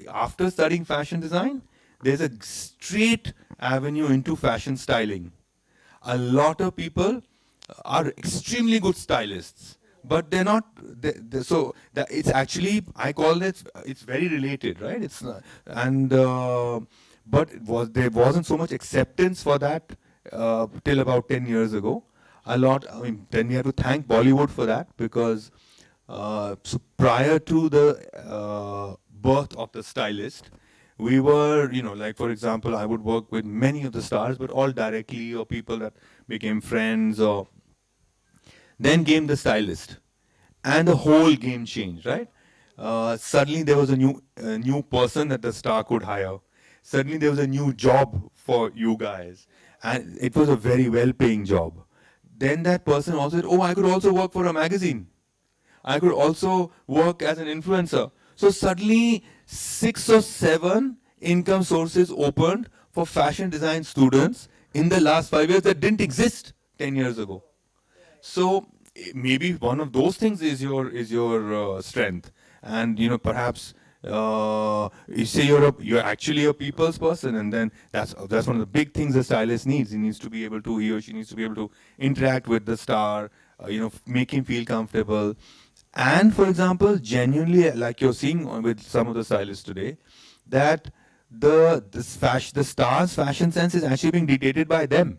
after studying fashion design, there's a straight avenue into fashion styling. A lot of people are extremely good stylists, but they're not. So that it's actually, I call it, it's very related, right? It's not, and but there wasn't so much acceptance for that till about 10 years ago. Then we have to thank Bollywood for that, because so prior to the birth of the stylist, we were, like for example, I would work with many of the stars, but all directly, or people that became friends, or then came the stylist, and the whole game changed, right? Suddenly there was a new person that the star could hire. Suddenly there was a new job for you guys, and it was a very well-paying job. Then that person also said, oh, I could also work for a magazine. I could also work as an influencer. So suddenly 6 or 7 income sources opened for fashion design students in the last 5 years that didn't exist 10 years ago. So maybe one of those things is your strength, and perhaps you say you're actually a people's person, and then that's one of the big things a stylist needs. He or she needs to be able to interact with the star, make him feel comfortable, and for example, genuinely, like you're seeing with some of the stylists today, that the star's fashion sense is actually being dictated by them.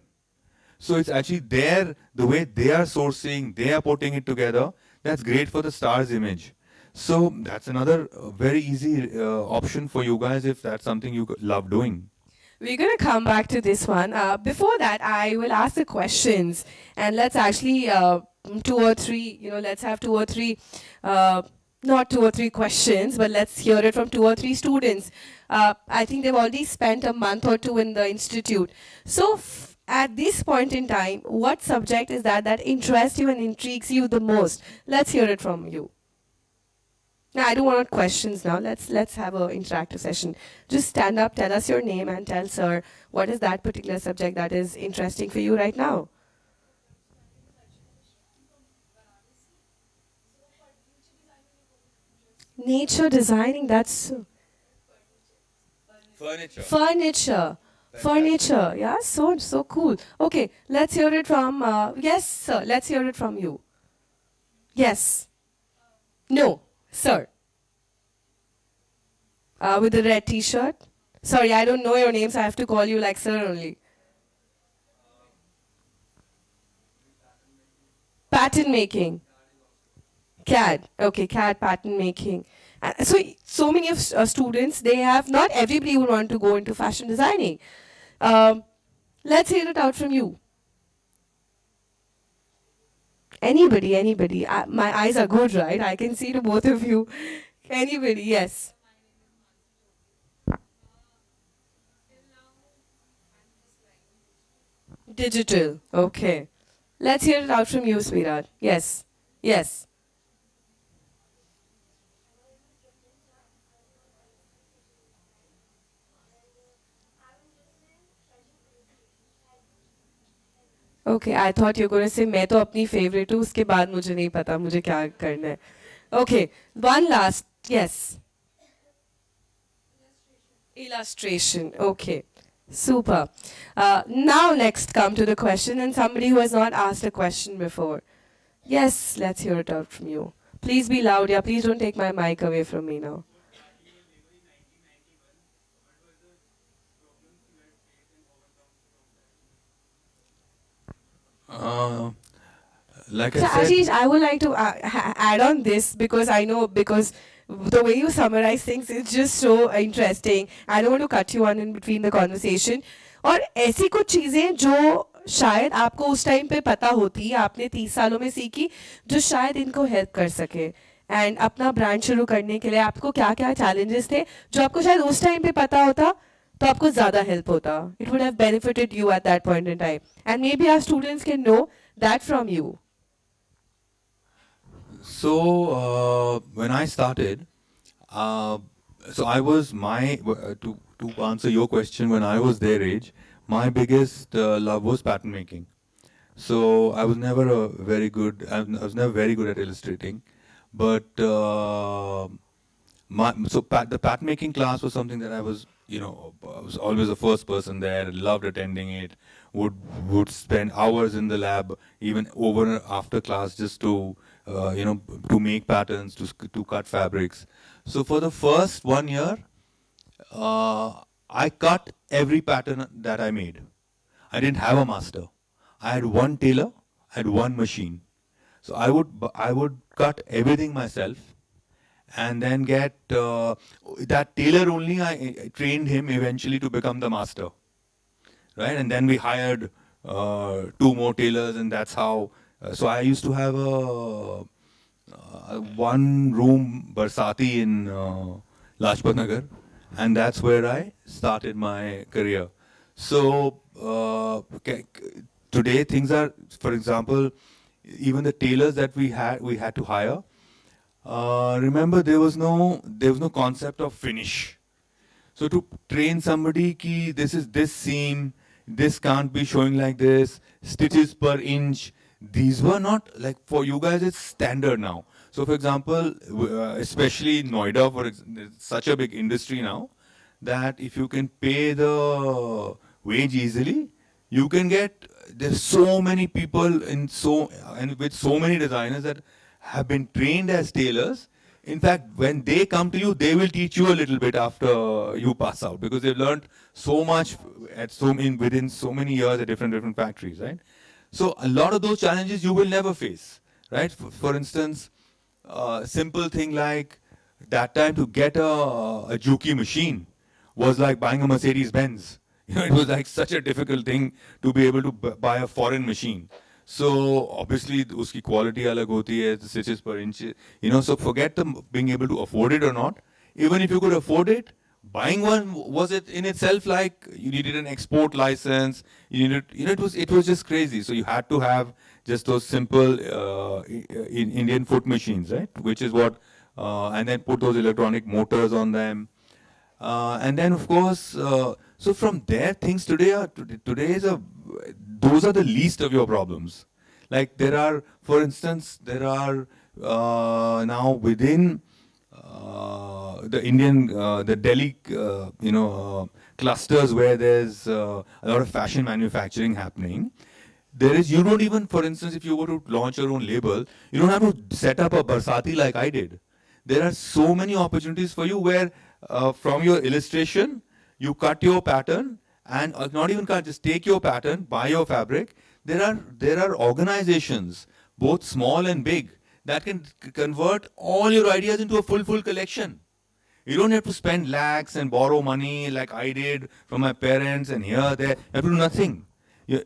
So it's actually the way they are sourcing, they are putting it together. That's great for the star's image. So that's another very easy option for you guys if that's something you love doing.
We're going to come back to this one. Before that, I will ask the questions, and let's actually two or three, let's have two or three, not two or three questions, but let's hear it from two or three students. I think they've already spent a month or two in the institute. So at this point in time, what subject is that interests you and intrigues you the most? Let's hear it from you. Now, I don't want questions now. Let's have an interactive session. Just stand up, tell us your name, and tell sir what is that particular subject that is interesting for you right now. Nature designing, that's furniture. Furniture, yeah, so cool. Okay, let's hear it from, yes, sir, let's hear it from you. Yes. No, sir. With the red t-shirt. Sorry, I don't know your name, so I have to call you like sir only. Pattern making. CAD. Okay, CAD pattern making. So many of students, they have, not everybody will want to go into fashion designing. Let's hear it out from you. Anybody. My eyes are good, right? I can see to both of you. Anybody, yes. Digital, okay. Let's hear it out from you, sweetheart. Yes. Okay, I thought you were going to say मैं तो अपनी favorite हूँ, उसके बाद मुझे नहीं पता मुझे क्या करना है. Okay, one last, yes. Illustration, okay. Super. Now next come to the question, and somebody who has not asked a question before. Yes, let's hear it out from you. Please be loud, yeah, please don't take my mic away from me now.
Like
So
I said,
Ashish, I would like to add on this because I know, because the way you summarize things is just so interesting. I don't want to cut you on in between the conversation. और ऐसी कुछ चीजें जो शायद आपको उस time पे पता होती, आपने 30 सालों में सीखी, जो शायद इनको हेल्प कर सके. एंड अपना ब्रांड शुरू करने के लिए आपको क्या क्या चैलेंजेस थे जो आपको शायद उस टाइम पे पता होता तो आपको ज़्यादा हेल्प होता. It would have benefited you at that point in time, and maybe our students can know that from you.
So when I started, so I was to answer your question, when I was their age, my biggest love was pattern making. So I was never never very good at illustrating, but the pattern making class was something that I was always the first person there. Loved attending it. Would spend hours in the lab, even over and after class, just to to make patterns, to cut fabrics. So for the first 1 year, I cut every pattern that I made. I didn't have a master. I had one tailor, I had one machine. So I would cut everything myself, and then get that tailor only. I trained him eventually to become the master, right? And then we hired 2 more tailors, and that's how. So I used to have a 1-room Barsati in Lajpat Nagar, and that's where I started my career. So today things are, for example, even the tailors that we had to hire. Remember, there was no concept of finish. So to train somebody, this is this seam, this can't be showing like this, stitches per inch. These were not, like, for you guys it's standard now. So for example, especially in Noida, it's such a big industry now, that if you can pay the wage easily, you can get, there's so many people and with so many designers that have been trained as tailors. In fact, when they come to you, they will teach you a little bit after you pass out, because they've learned so much within so many years at different factories, right? So a lot of those challenges you will never face, right? For instance, simple thing like that time to get a Juki machine was like buying a Mercedes Benz. It was like such a difficult thing to be able to buy a foreign machine. So obviously uski quality alag hoti hai, the stitches per inch. So forget being able to afford it or not. Even if you could afford it, buying one was it in itself like you needed an export license. It was just crazy. So you had to have just those simple Indian foot machines, right? Which is what, and then put those electronic motors on them. And then of course, so from there things today those are the least of your problems. Like for instance, there are now within the Indian, the Delhi, clusters where there's a lot of fashion manufacturing happening. You don't even, for instance, if you were to launch your own label, you don't have to set up a Barsati like I did. There are so many opportunities for you where from your illustration, you cut your pattern, and not even cut, just take your pattern, buy your fabric. There are organizations, both small and big, that can convert all your ideas into a full collection. You don't have to spend lakhs and borrow money like I did from my parents and here, there. You have to do nothing.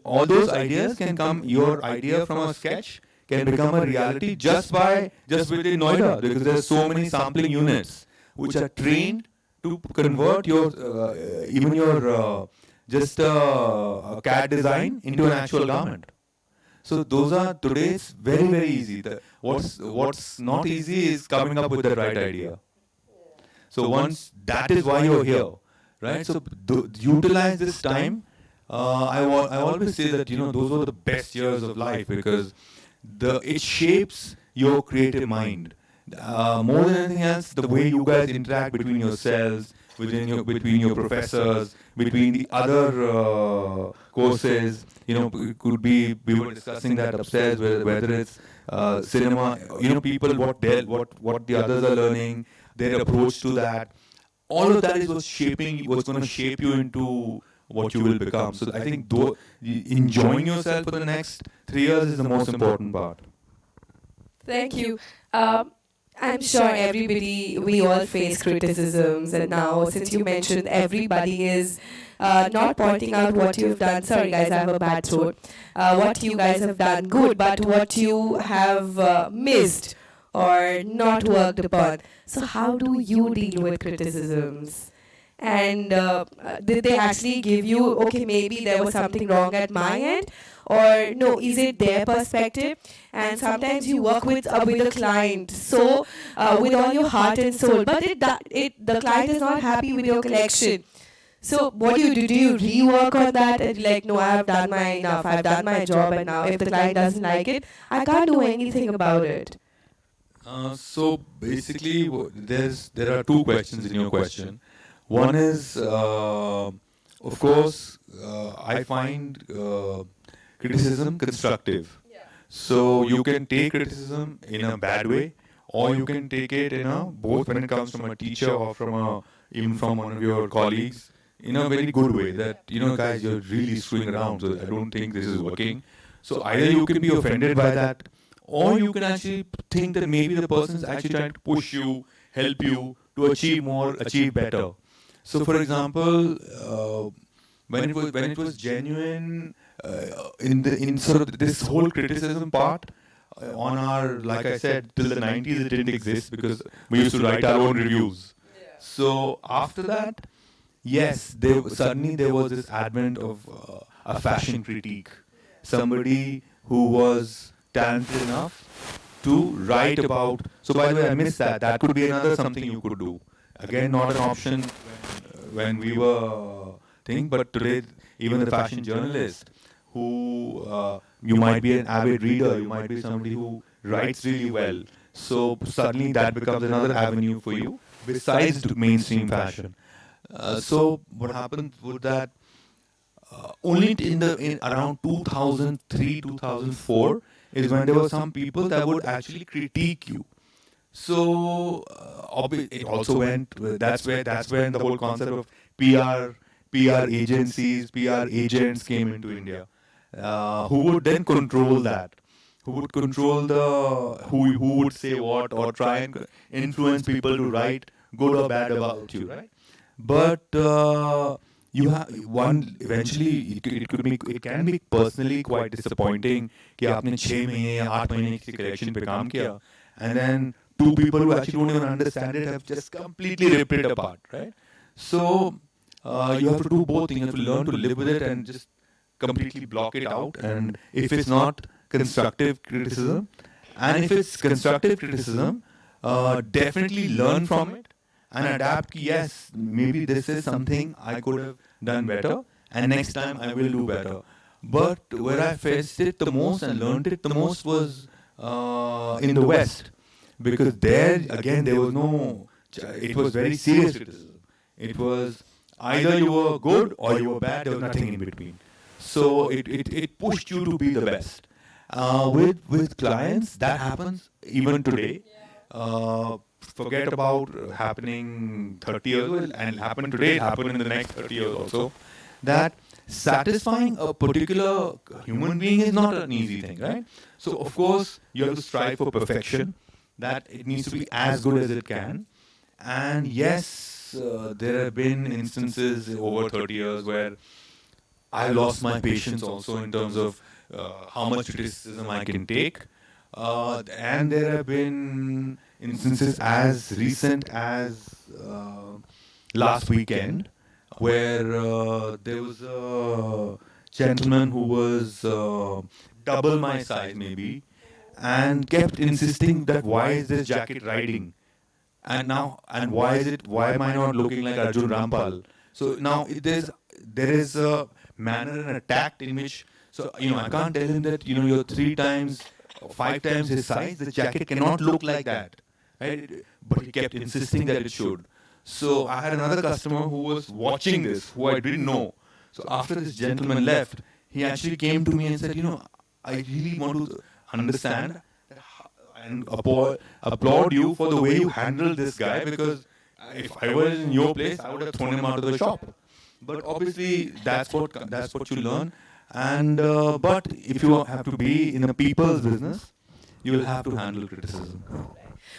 All those ideas can come, your idea from a sketch can become a reality just within Noida, because there's so many sampling units which are trained to convert even your just a CAD design into an actual garment. So those are today's very easy. What's not easy is coming up with the right idea. So once that is why you're here, right? So utilize this time. I always say that those were the best years of life, because it shapes your creative mind. More than anything else, the way you guys interact between yourselves, between your professors, between the other courses. Could be, we were discussing that upstairs, whether it's cinema. People what the others are learning, their approach to that. All of that is what's going to shape you into what you will become. So I think enjoying yourself for the next 3 years is the most important part.
Thank you. I'm sure we all face criticisms, and now since you mentioned everybody is not pointing out what you've done, sorry guys, I have a bad throat, what you guys have done good, but what you have missed or not worked upon. So how do you deal with criticisms? And did they actually give you, okay, maybe there was something wrong at my end, or no, is it their perspective? And sometimes you work with a client so with all your heart and soul, but the client is not happy with your collection. So what do you do? Do you rework on that and like, no, I've done my job, and now if the client doesn't like it, I can't do anything about it.
So basically, there are two questions in your question. One is, of course, I find criticism constructive.
Yeah.
So you can take criticism in a bad way, or you can take it both when it comes from a teacher or even from one of your colleagues, in a very good way. That guys, you're really screwing around. So I don't think this is working. So either you can be offended by that, or you can actually think that maybe the person is actually trying to push you, help you to achieve more, achieve better. So, for example, when it was genuine in sort of this whole criticism part on our, like I said, till the 90s it didn't exist, because we used to write our own reviews. Yeah. So after that, yes, suddenly there was this advent of a fashion critique. Somebody who was talented enough to write about. So by the way, I missed that. That could be another something you could do. Again, not an option when we were thing. But today, even the fashion journalist, who you might be an avid reader, you might be somebody who writes really well. So suddenly that becomes another avenue for you besides mainstream fashion. So what happened was that only in around 2003 2004 is when there were some people that would actually critique you. So it also went. That's when the whole concept of PR agencies, PR agents came into India, who would then control that, who would control who would say what or try and influence people to write good or bad about you, right? But you have one eventually it can be personally quite disappointing कि आपने 6 महीने या 8 महीने किसी collection पे काम किया and then two people who actually don't even understand it have just completely ripped it apart, right? So you have to do both things. You have to learn to live with it and just completely block it out. And if it's not constructive criticism, and if it's constructive criticism, definitely learn from it and adapt. Yes, maybe this is something I could have done better, and next time I will do better. But where I faced it the most and learned it the most was in the West, because there again there was no. It was very serious criticism. It was either you were good or you were bad. There was nothing in between. So it pushed you to be the best. With clients, that happens even today. Forget about happening 30 years ago and happen today. It happened in the next 30 years also. That satisfying a particular human being is not an easy thing, right? So of course you have to strive for perfection. That it needs to be as good as it can. And yes, there have been instances over 30 years where I lost my patience also in terms of how much criticism I can take. And there have been instances as recent as last weekend where there was a gentleman who was double my size maybe and kept insisting that why is this jacket riding? And why am I not looking like Arjun Rampal? So now there is a manner and a tact in which, so I can't tell him that you're 3 times or 5 times his size, the jacket cannot look like that, right? But he kept insisting that it should. So I had another customer who was watching this, who I didn't know. So after this gentleman left, he actually came to me and said, I really want to understand and applaud you for the way you handled this guy, because if I was in your place, I would have thrown him out of the shop. But obviously, that's what you learn. And but if you have to be in a people's business, you will have to handle criticism.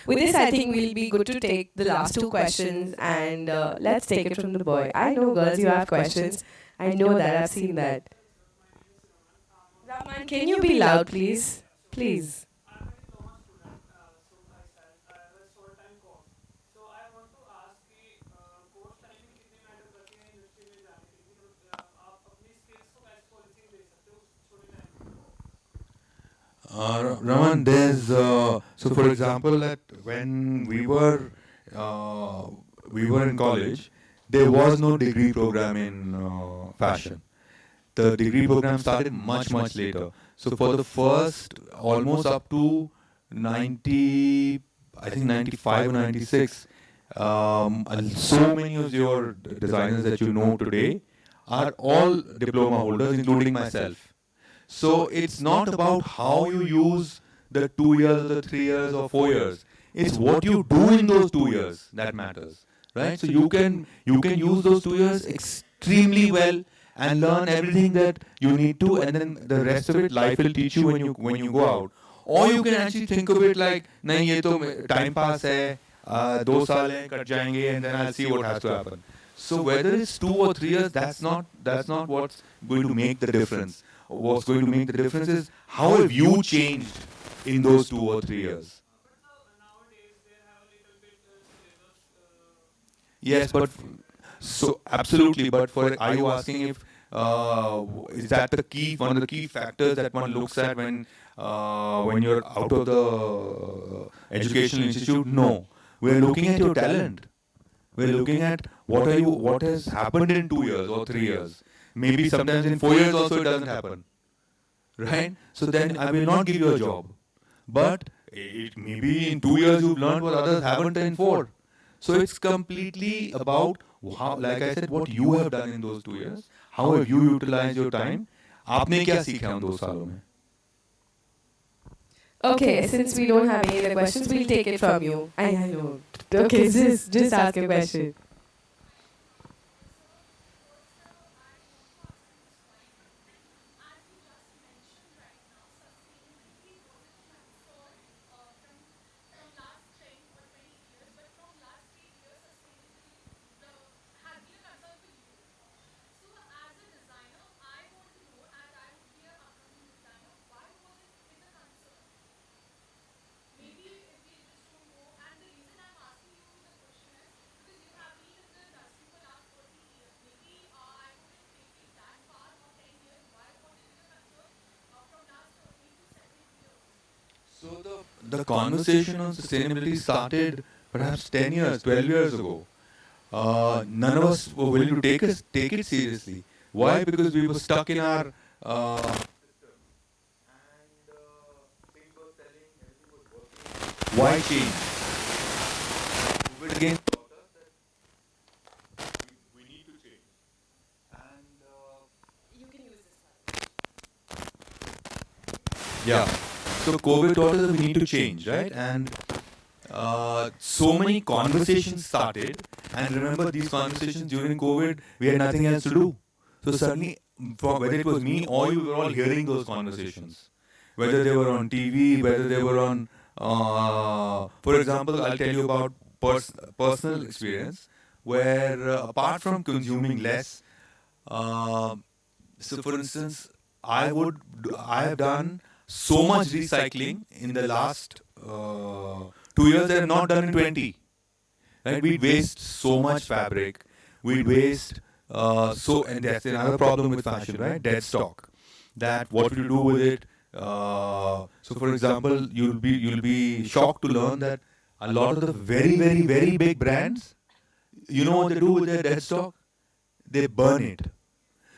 With this, I think we'll be good to take the last 2 questions, and let's take it from the boy. I know, girls, you have questions. I know that. I've seen that. Rahman, can you be loud, please? Please.
Raman, there's so for example, that when we were in college, there was no degree program in fashion. The degree program started much later. So for the first almost up to 90, I think 95 or 96, and so many of your designers that you know today are all diploma holders, including myself. So it's not about how you use the 2 years, the 3 years, or 4 years. It's what you do in those 2 years that matters, right? So you can use those 2 years extremely well and learn everything that you need to, and then the rest of it, life will teach you when you go out. Or you can actually think of it like, nahin, ye to time pass hai, 2 saal hai, cut jayenge, and then I'll see what has to happen. So whether it's 2 or 3 years, that's not what's going to make the difference. What's going to make the difference is how have you changed in those 2 or 3 years. Yes, but so absolutely. But are you asking if is that one of the key factors that one looks at when you're out of the educational institute? No, we're looking at your talent. We're looking at what has happened in 2 years or 3 years. Maybe sometimes in 4 years also it doesn't happen, right? So then I will not give you a job. But it maybe in 2 years you've learned what others haven't in four. So it's completely about how, like I said, what you have done in those 2 years. How have you utilized your time? आपने क्या सीखा उन 2 सालों में?
Okay, since we don't have any other questions, we'll take it from you. I know. Okay, just ask a question.
So the conversation on sustainability started perhaps 10 years, 12 years ago. None of us were willing to take it seriously. Why? Because we were stuck in our why change? COVID again taught us that we need to change. And
You can use this.
yeah, so COVID taught us that we need to change, right? And so many conversations started. And remember, these conversations during COVID, we had nothing else to do. So suddenly, whether it was me or you, we were all hearing those conversations. Whether they were on TV, whether they were on, for example, I'll tell you about personal experience where apart from consuming less, so for instance, I have done so much recycling in the last 2 years that I've not done in 20. Right? We'd waste so much fabric. We'd waste and that's another problem with fashion, right? Dead stock. That what do you do with it? So, for example, you'll be shocked to learn that a lot of the very very very big brands, you know what they do with their dead stock? They burn it.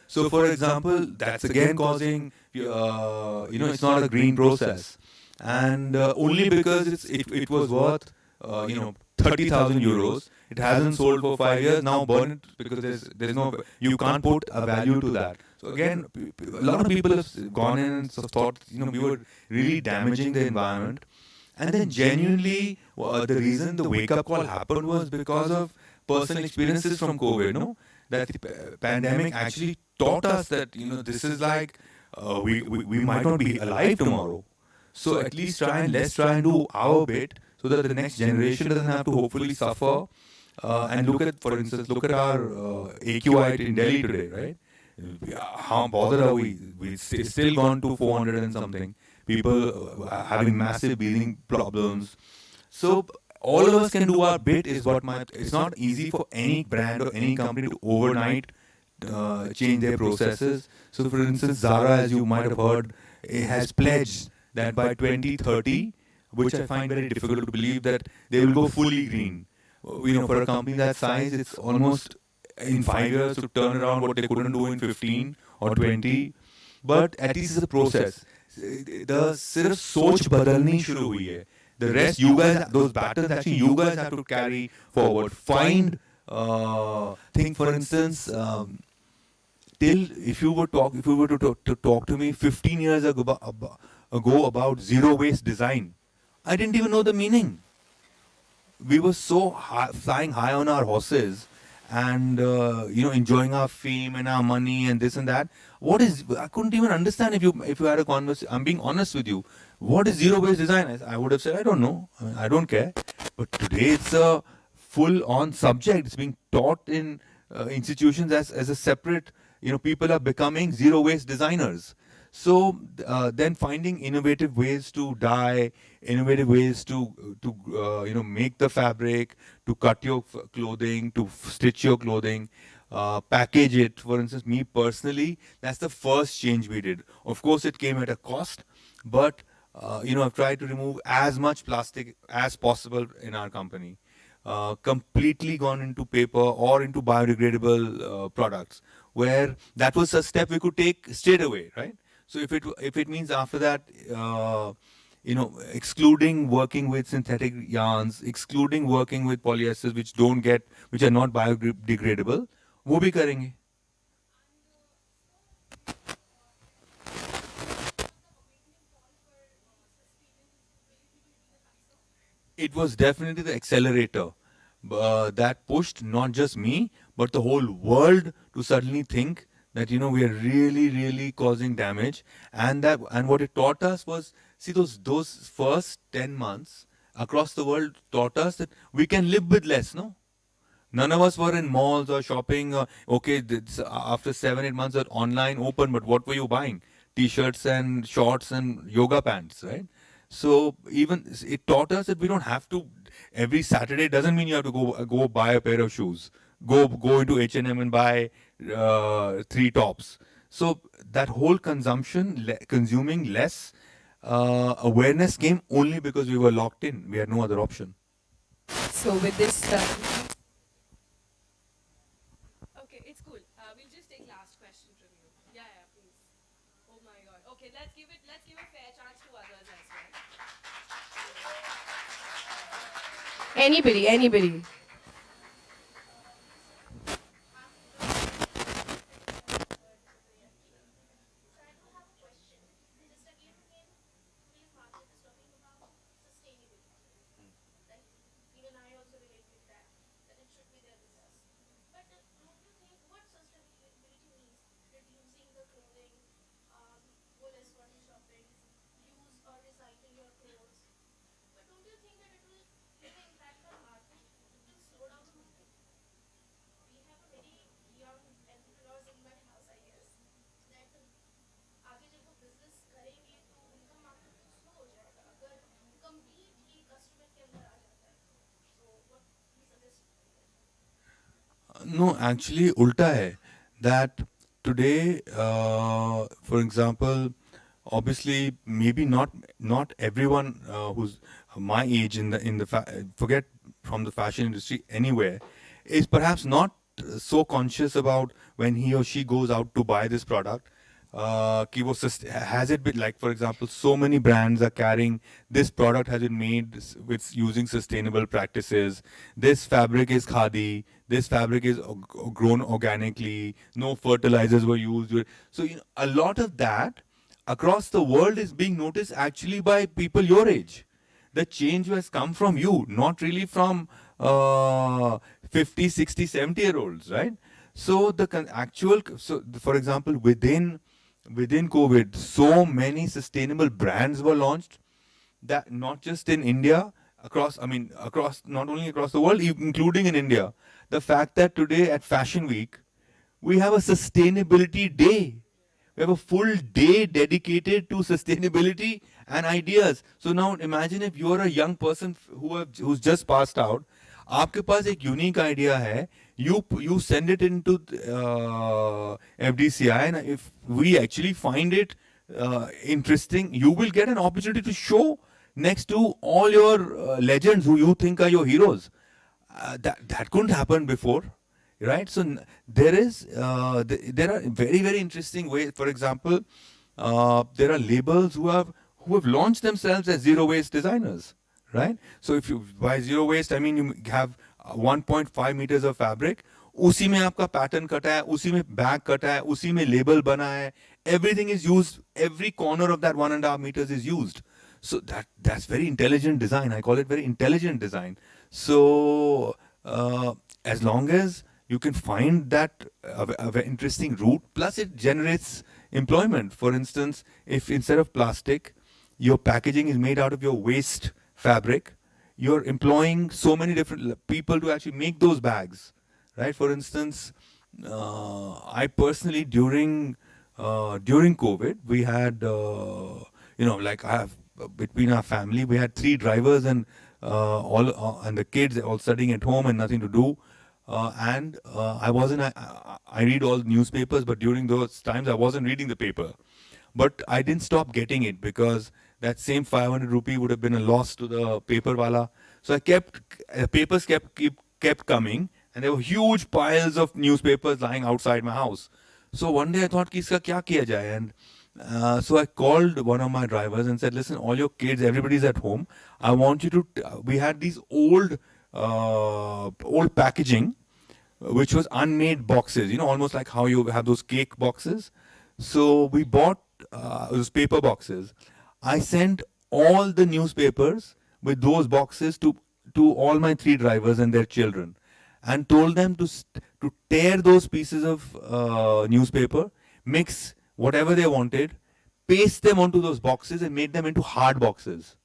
So, for example, that's again causing, it's not a green process, and only because it was worth, 30,000 euros. It hasn't sold for 5 years. Now burn it because there's no, you can't put a value to that. So again, a lot of people have gone in and thought, we were really damaging the environment. And then genuinely, the reason the wake-up call happened was because of personal experiences from COVID, that the pandemic actually taught us that, this is like, we might not be alive tomorrow. So at least let's try and do our bit so that the next generation doesn't have to hopefully suffer. And for instance, look at our AQI in Delhi today, right? How bothered are we? We've still gone to 400 and something. People having massive breathing problems. So all of us can do our bit is it's not easy for any brand or any company to overnight change their processes. So for instance, Zara, as you might have heard, it has pledged that by 2030, which I find very difficult to believe, that they will go fully green. For a company that size, it's almost in 5 years to turn around what they couldn't do in 15 or 20. But at least it's a process. The सिर्फ सोच बदलनी शुरू हुई है. The rest, you guys, those battles actually you guys have to carry forward. Find, think for instance, if you were to talk to me 15 years ago about zero waste design, I didn't even know the meaning. We were so flying high on our horses and enjoying our fame and our money and this and that. I couldn't even understand if you had a conversation. I'm being honest with you. What is zero waste design? I would have said I don't know. I don't care. But today it's a full-on subject. It's being taught in institutions as a separate. People are becoming zero waste designers. So then finding innovative ways to dye, innovative ways to make the fabric, to cut your clothing, to stitch your clothing, package it. For instance, me personally, that's the first change we did. Of course, it came at a cost, but I've tried to remove as much plastic as possible in our company. completely gone into paper or into biodegradable products, where that was a step we could take straight away, right? So if it means after that, excluding working with synthetic yarns, excluding working with polyesters which are not biodegradable, वो भी करेंगे. It was definitely the accelerator that pushed not just me, but the whole world to suddenly think that we are really, really causing damage, and what it taught us was, see, those first 10 months across the world taught us that we can live with less, no. None of us were in malls or shopping. Okay, after 7-8 months are online open, but what were you buying? T-shirts and shorts and yoga pants, right? So even it taught us that we don't have to every Saturday. Doesn't mean you have to go buy a pair of shoes. Go into H&M and buy 3 tops. So that whole consuming less awareness came only because we were locked in. We had no other option.
So with this, okay, it's cool. We'll just take last question from you. Yeah, please. Oh my God. Okay, let's give a fair chance to others as well. Anybody.
No, actually, ulta hai. That today, for example, obviously, maybe not everyone who's my age forget from the fashion industry anywhere, is perhaps not so conscious about when he or she goes out to buy this product. Has it been, like, for example, so many brands are carrying this product has been made with using sustainable practices. This fabric is khadi. This fabric is grown organically. No fertilizers were used. So a lot of that across the world is being noticed actually by people your age. The change has come from you, not really from 50, 60, 70-year-olds, right? So for example, within COVID, so many sustainable brands were launched, that not just in India, not only across the world, including in India. The fact that today at Fashion Week, we have a sustainability day. We have a full day dedicated to sustainability and ideas. So now imagine if you're a young person who's just passed out, आपके पास एक unique idea है, you send it into FDCI, and if we actually find it interesting, you will get an opportunity to show next to all your legends who you think are your heroes. That couldn't happen before, right? So there are very, very interesting ways. For example, there are labels who have launched themselves as zero waste designers, right? So if you buy zero waste, I mean, you have 1.5 meters of fabric, उसी में आपका pattern कटा है, उसी में bag कटा है, उसी में लेबल बना है, everything is used, every corner of that 1.5 meters is used. So that's very intelligent design. I call it very intelligent design. So as long as you can find that a very interesting route, plus it generates employment. For instance, if instead of plastic, your packaging is made out of your waste fabric, you're employing so many different people to actually make those bags, right? For instance, I personally during COVID, we had between our family, we had 3 drivers and and the kids all studying at home and nothing to do. I read all newspapers, but during those times I wasn't reading the paper. But I didn't stop getting it because that same 500 rupee would have been a loss to the paper wala. So papers kept coming, and there were huge piles of newspapers lying outside my house. So one day I thought, कि इसका क्या किया जाए? And so I called one of my drivers and said, listen, all your kids, everybody's at home. I want you to. We had these old packaging, which was unmade boxes. Almost like how you have those cake boxes. So we bought those paper boxes. I sent all the newspapers with those boxes to all my 3 drivers and their children, and told them to tear those pieces of newspaper, mix whatever they wanted, paste them onto those boxes, and make them into hard boxes.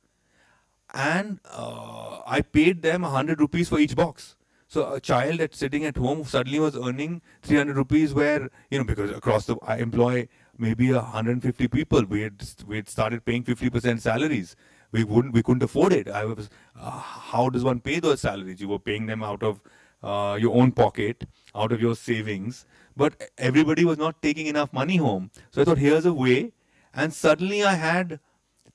And I paid them 100 rupees for each box. So a child that's sitting at home suddenly was earning 300 rupees, where, because I employ maybe 150 people. We had started paying 50% salaries. We couldn't afford it. How does one pay those salaries? You were paying them out of your own pocket, out of your savings, but everybody was not taking enough money home. So I thought, here's a way, and suddenly I had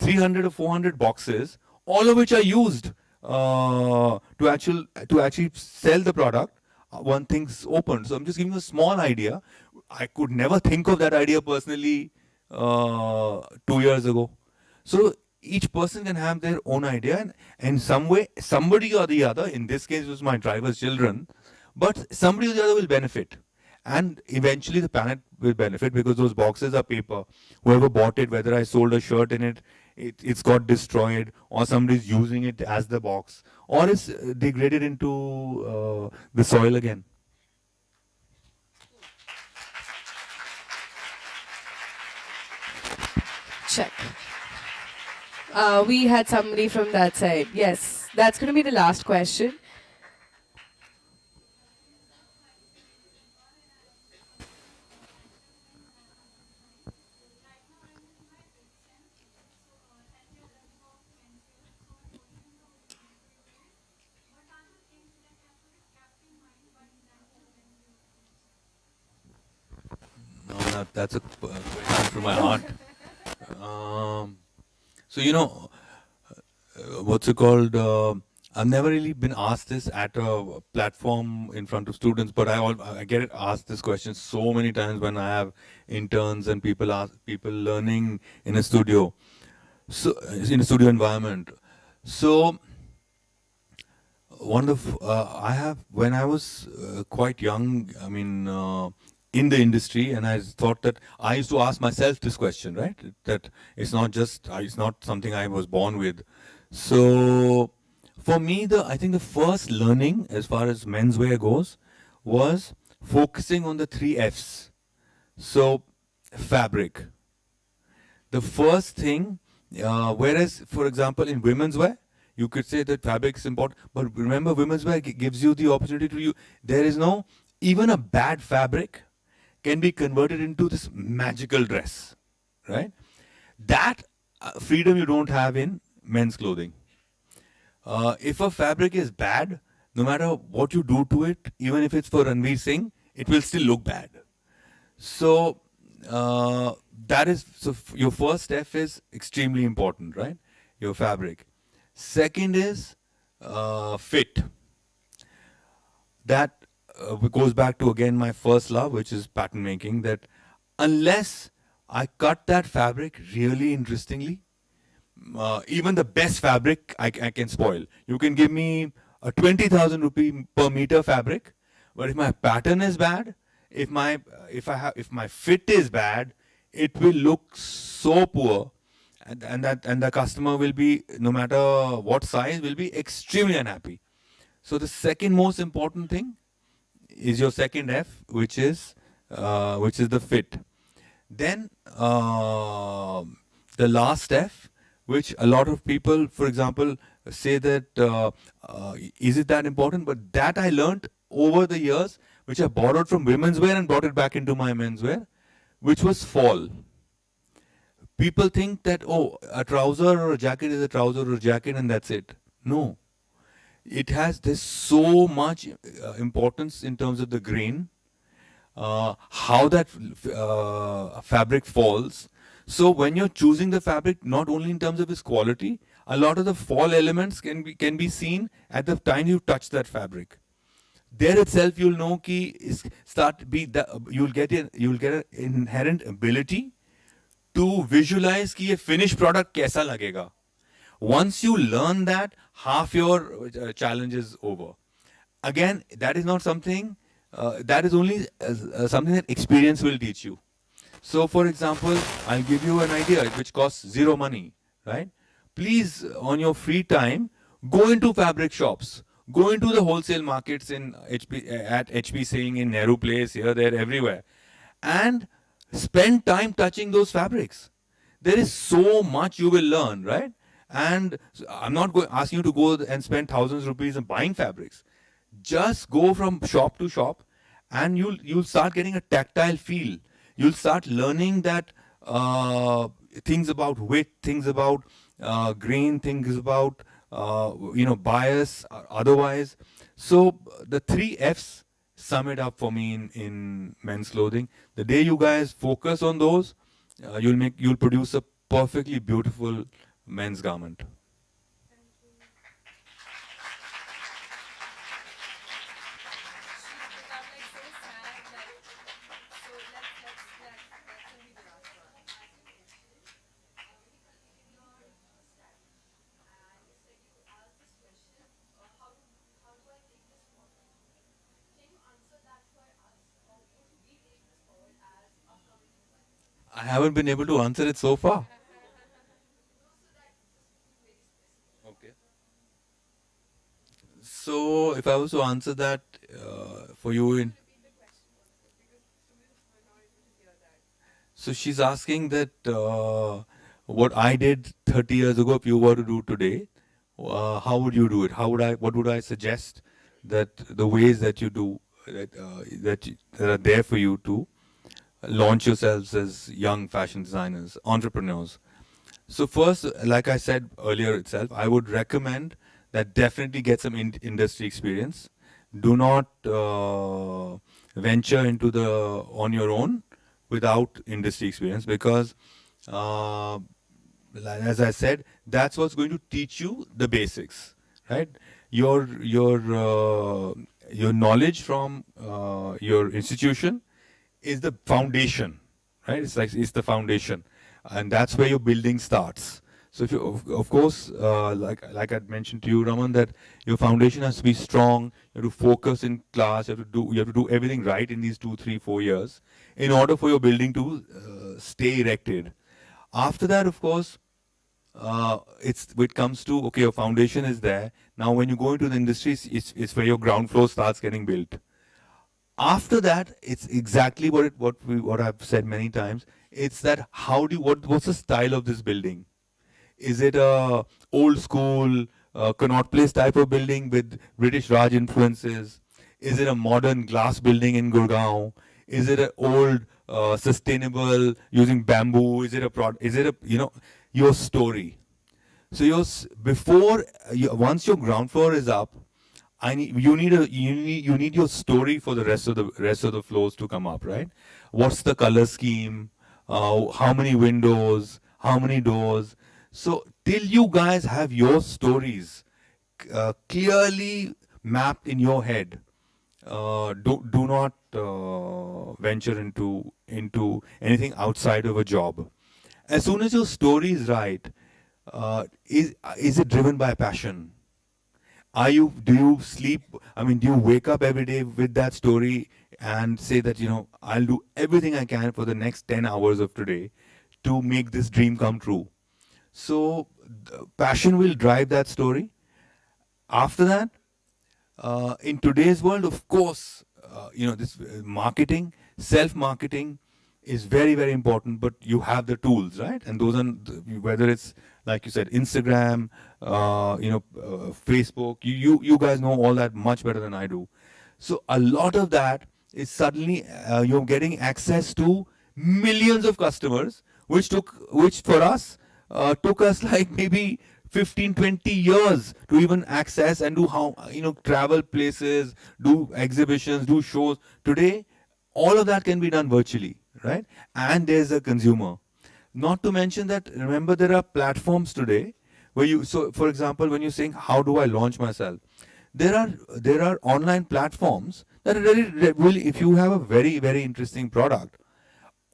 300 or 400 boxes, all of which I used to actually sell the product when things opened. So I'm just giving you a small idea. I could never think of that idea personally 2 years ago. So each person can have their own idea, and in some way, somebody or the other, in this case it was my driver's children, but somebody or the other will benefit. And eventually the planet will benefit, because those boxes are paper. Whoever bought it, whether I sold a shirt in it, it's got destroyed, or somebody's using it as the box, or it's degraded into the soil again.
Check. We had somebody from that side. Yes, that's going to be the last question.
No, that's a question from my heart. So what's it called? I've never really been asked this at a platform in front of students, but I get it asked this question so many times when I have interns and people learning in a studio, so in a studio environment. So one of when I was quite young, in the industry, and I thought that I used to ask myself this question, right? That it's not something I was born with. So for me, I think the first learning as far as menswear goes was focusing on the 3 F's. So fabric. The first thing, whereas, for example, in women's wear, you could say that fabric is important, but remember, women's wear gives you the opportunity to there is no, even a bad fabric can be converted into this magical dress, right? That freedom you don't have in men's clothing. If a fabric is bad, no matter what you do to it, even if it's for Ranveer Singh, it will still look bad. So your first F is extremely important, right? Your fabric. Second is fit. That goes back to, again, my first love, which is pattern making. That unless I cut that fabric really interestingly, even the best fabric I can spoil. You can give me a 20,000 rupee per meter fabric, but if my pattern is bad, if my fit is bad, it will look so poor, and the customer will be, no matter what size, will be extremely unhappy. So the second most important thing is your second F, which is the fit. Then the last F, which a lot of people, for example, say that is it that important? But that I learned over the years, which I borrowed from women's wear and brought it back into my menswear, which was fall. People think that, a trouser or a jacket is a trouser or a jacket and that's it. No. There's so much importance in terms of the grain, how that fabric falls. So when you're choosing the fabric, not only in terms of its quality, a lot of the fall elements can be seen at the time you touch that fabric. There itself you'll know ki you'll get an inherent ability to visualize कि ये finished product कैसा लगेगा. Once you learn that, half your challenge is over. Again, that is not something, that is only something that experience will teach you. So, for example, I'll give you an idea which costs zero money, right? Please, on your free time, go into fabric shops, go into the wholesale markets in at HP Singh, in Nehru Place, here, there, everywhere, and spend time touching those fabrics. There is so much you will learn, right? And I'm not asking you to go and spend thousands of rupees on buying fabrics. Just go from shop to shop, and you'll start getting a tactile feel. You'll start learning that things about width, things about grain, things about bias, or otherwise. So the three F's sum it up for me in men's clothing. The day you guys focus on those, you'll produce a perfectly beautiful men's garment. I haven't been able to answer it so far. Okay. So, if I was to answer that for you in. So, she's asking that what I did 30 years ago, if you were to do today, how would you do it? What would I suggest that the ways that you do that are there for you to launch yourselves as young fashion designers, entrepreneurs? So first, like I said earlier itself, I would recommend that definitely get some industry experience. Do not venture into the on your own without industry experience, because as I said, that's what's going to teach you the basics, right? Your knowledge from your institution is the foundation, right? It's the foundation, and that's where your building starts. So if you, of course, like I mentioned to you, Raman, that your foundation has to be strong. You have to focus in class. You have to do everything right in these 2, 3, 4 years in order for your building to stay erected. After that, of course, it comes to, okay, your foundation is there. Now, when you go into the industry, it's where your ground floor starts getting built. After that, it's exactly what I've said many times. It's that what's the style of this building? Is it a old school Connaught Place type of building with British Raj influences? Is it a modern glass building in Gurgaon? Is it an old sustainable using bamboo? Is it your story? So once your ground floor is up, you need your story for the rest of the floors to come up, right? What's the color scheme? How many windows? How many doors? So till you guys have your stories clearly mapped in your head, do not venture into anything outside of a job. As soon as your story is right, is it driven by passion? Do you sleep? I mean, do you wake up every day with that story and say that, I'll do everything I can for the next 10 hours of today to make this dream come true? So passion will drive that story. After that, in today's world, of course, this marketing, self-marketing is very, very important, but you have the tools, right? And those are, whether it's, like you said, Instagram, Facebook, you guys know all that much better than I do. So a lot of that is suddenly you're getting access to millions of customers, which for us took us like maybe 15, 20 years to even access and do travel places, do exhibitions, do shows. Today, all of that can be done virtually, right? And there's a consumer. Not to mention that, remember, there are platforms today where you, so for example, when you're saying, how do I launch myself? There are online platforms that are really, if you have a very, very interesting product,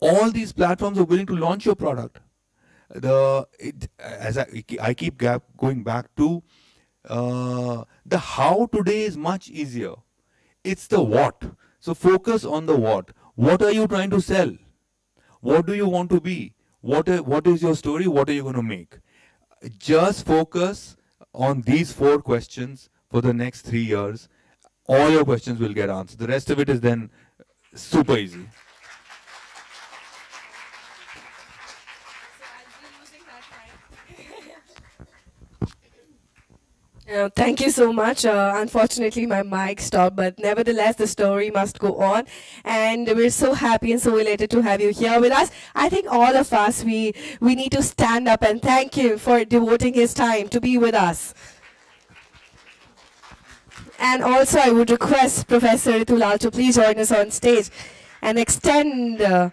all these platforms are willing to launch your product. As I keep going back to the how today is much easier. It's the what. So focus on the what. What are you trying to sell? What do you want to be? What is your story? What are you going to make? Just focus on these 4 questions for the next 3 years. All your questions will get answered. The rest of it is then super easy.
Thank you so much. Unfortunately, my mic stopped, but nevertheless, the story must go on. And we're so happy and so elated to have you here with us. I think all of us, we need to stand up and thank him for devoting his time to be with us. And also, I would request Professor Ritulal to please join us on stage and extend a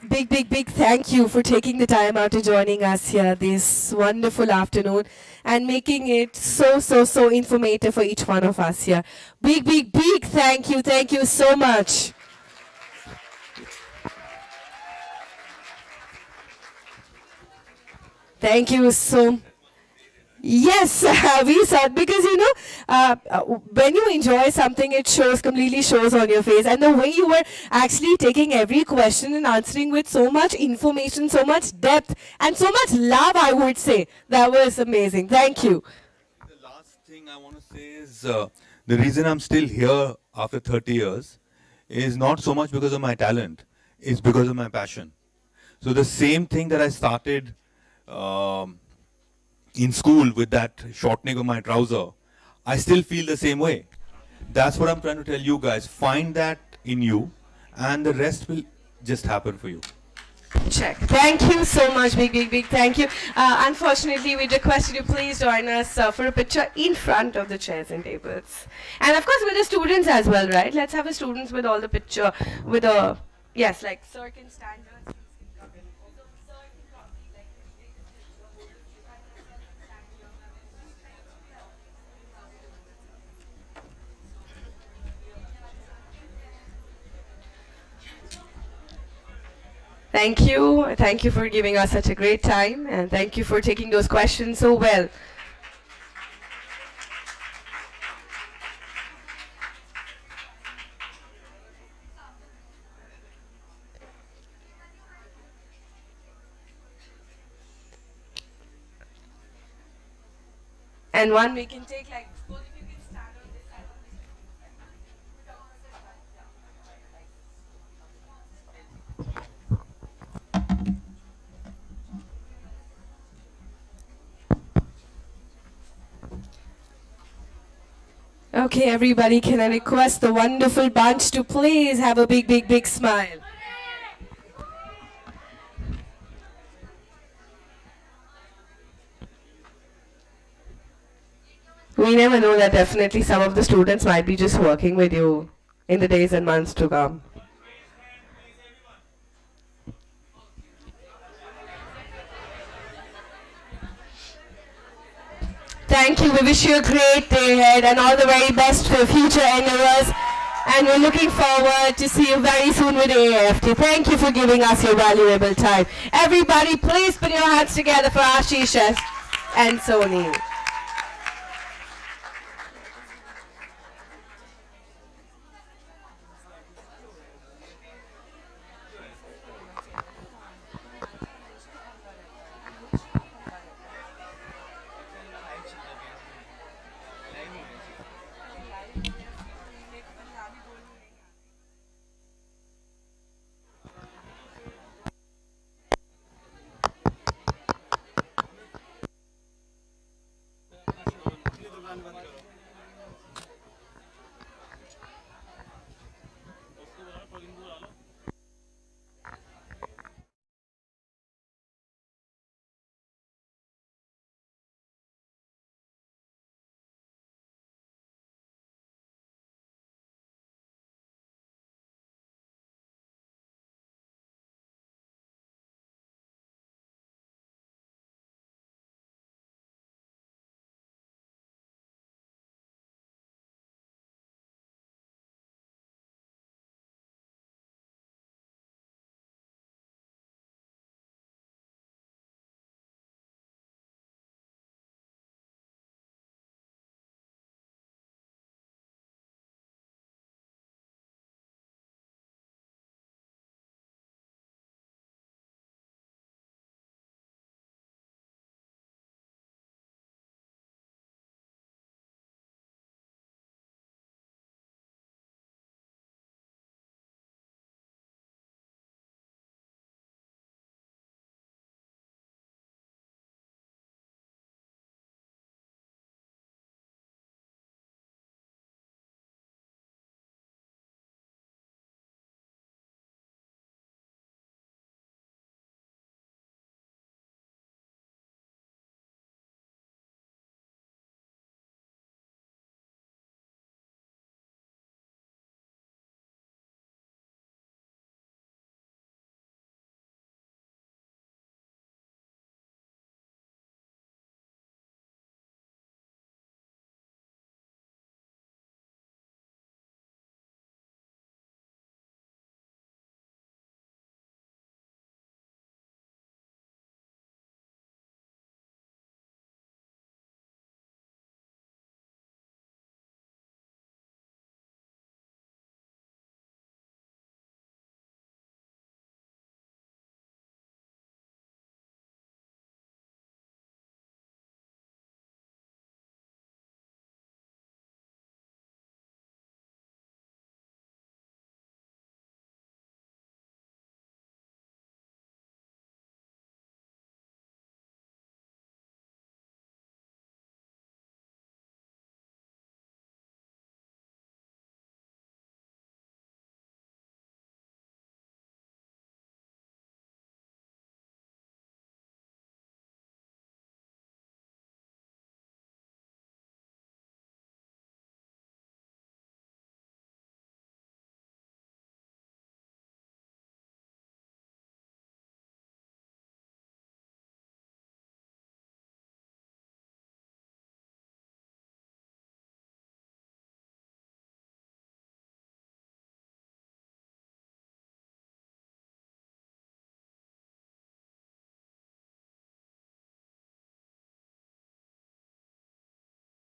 big thank you for taking the time out to joining us here this wonderful afternoon and making it so informative for each one of us here. Big thank you. Thank you so much. Thank you so. Yes, we saw it because when you enjoy something, it completely shows on your face, and the way you were actually taking every question and answering with so much information, so much depth, and so much love, I would say, that was amazing. Thank you.
The last thing I want to say is the reason I'm still here after 30 years is not so much because of my talent, it's because of my passion. So the same thing that I started in school with that shortening of my trouser, I still feel the same way. That's what I'm trying to tell you guys. Find that in you and the rest will just happen for you.
Check. Thank you so much. Big thank you. Unfortunately, we request you to please join us for a picture in front of the chairs and tables. And of course with the students as well, right? Let's have the students with all the picture with a, yes, like sir can stand here. Thank you. Thank you for giving us such a great time, and thank you for taking those questions so well. And one we can take like both of you can stand on this side of the Okay, everybody, can I request the wonderful bunch to please have a big smile? We never know that definitely some of the students might be just working with you in the days and months to come. Thank you. We wish you a great day ahead and all the very best for your future endeavors. And we're looking forward to see you very soon with AFT. Thank you for giving us your valuable time. Everybody, please put your hands together for Ashish and Soni.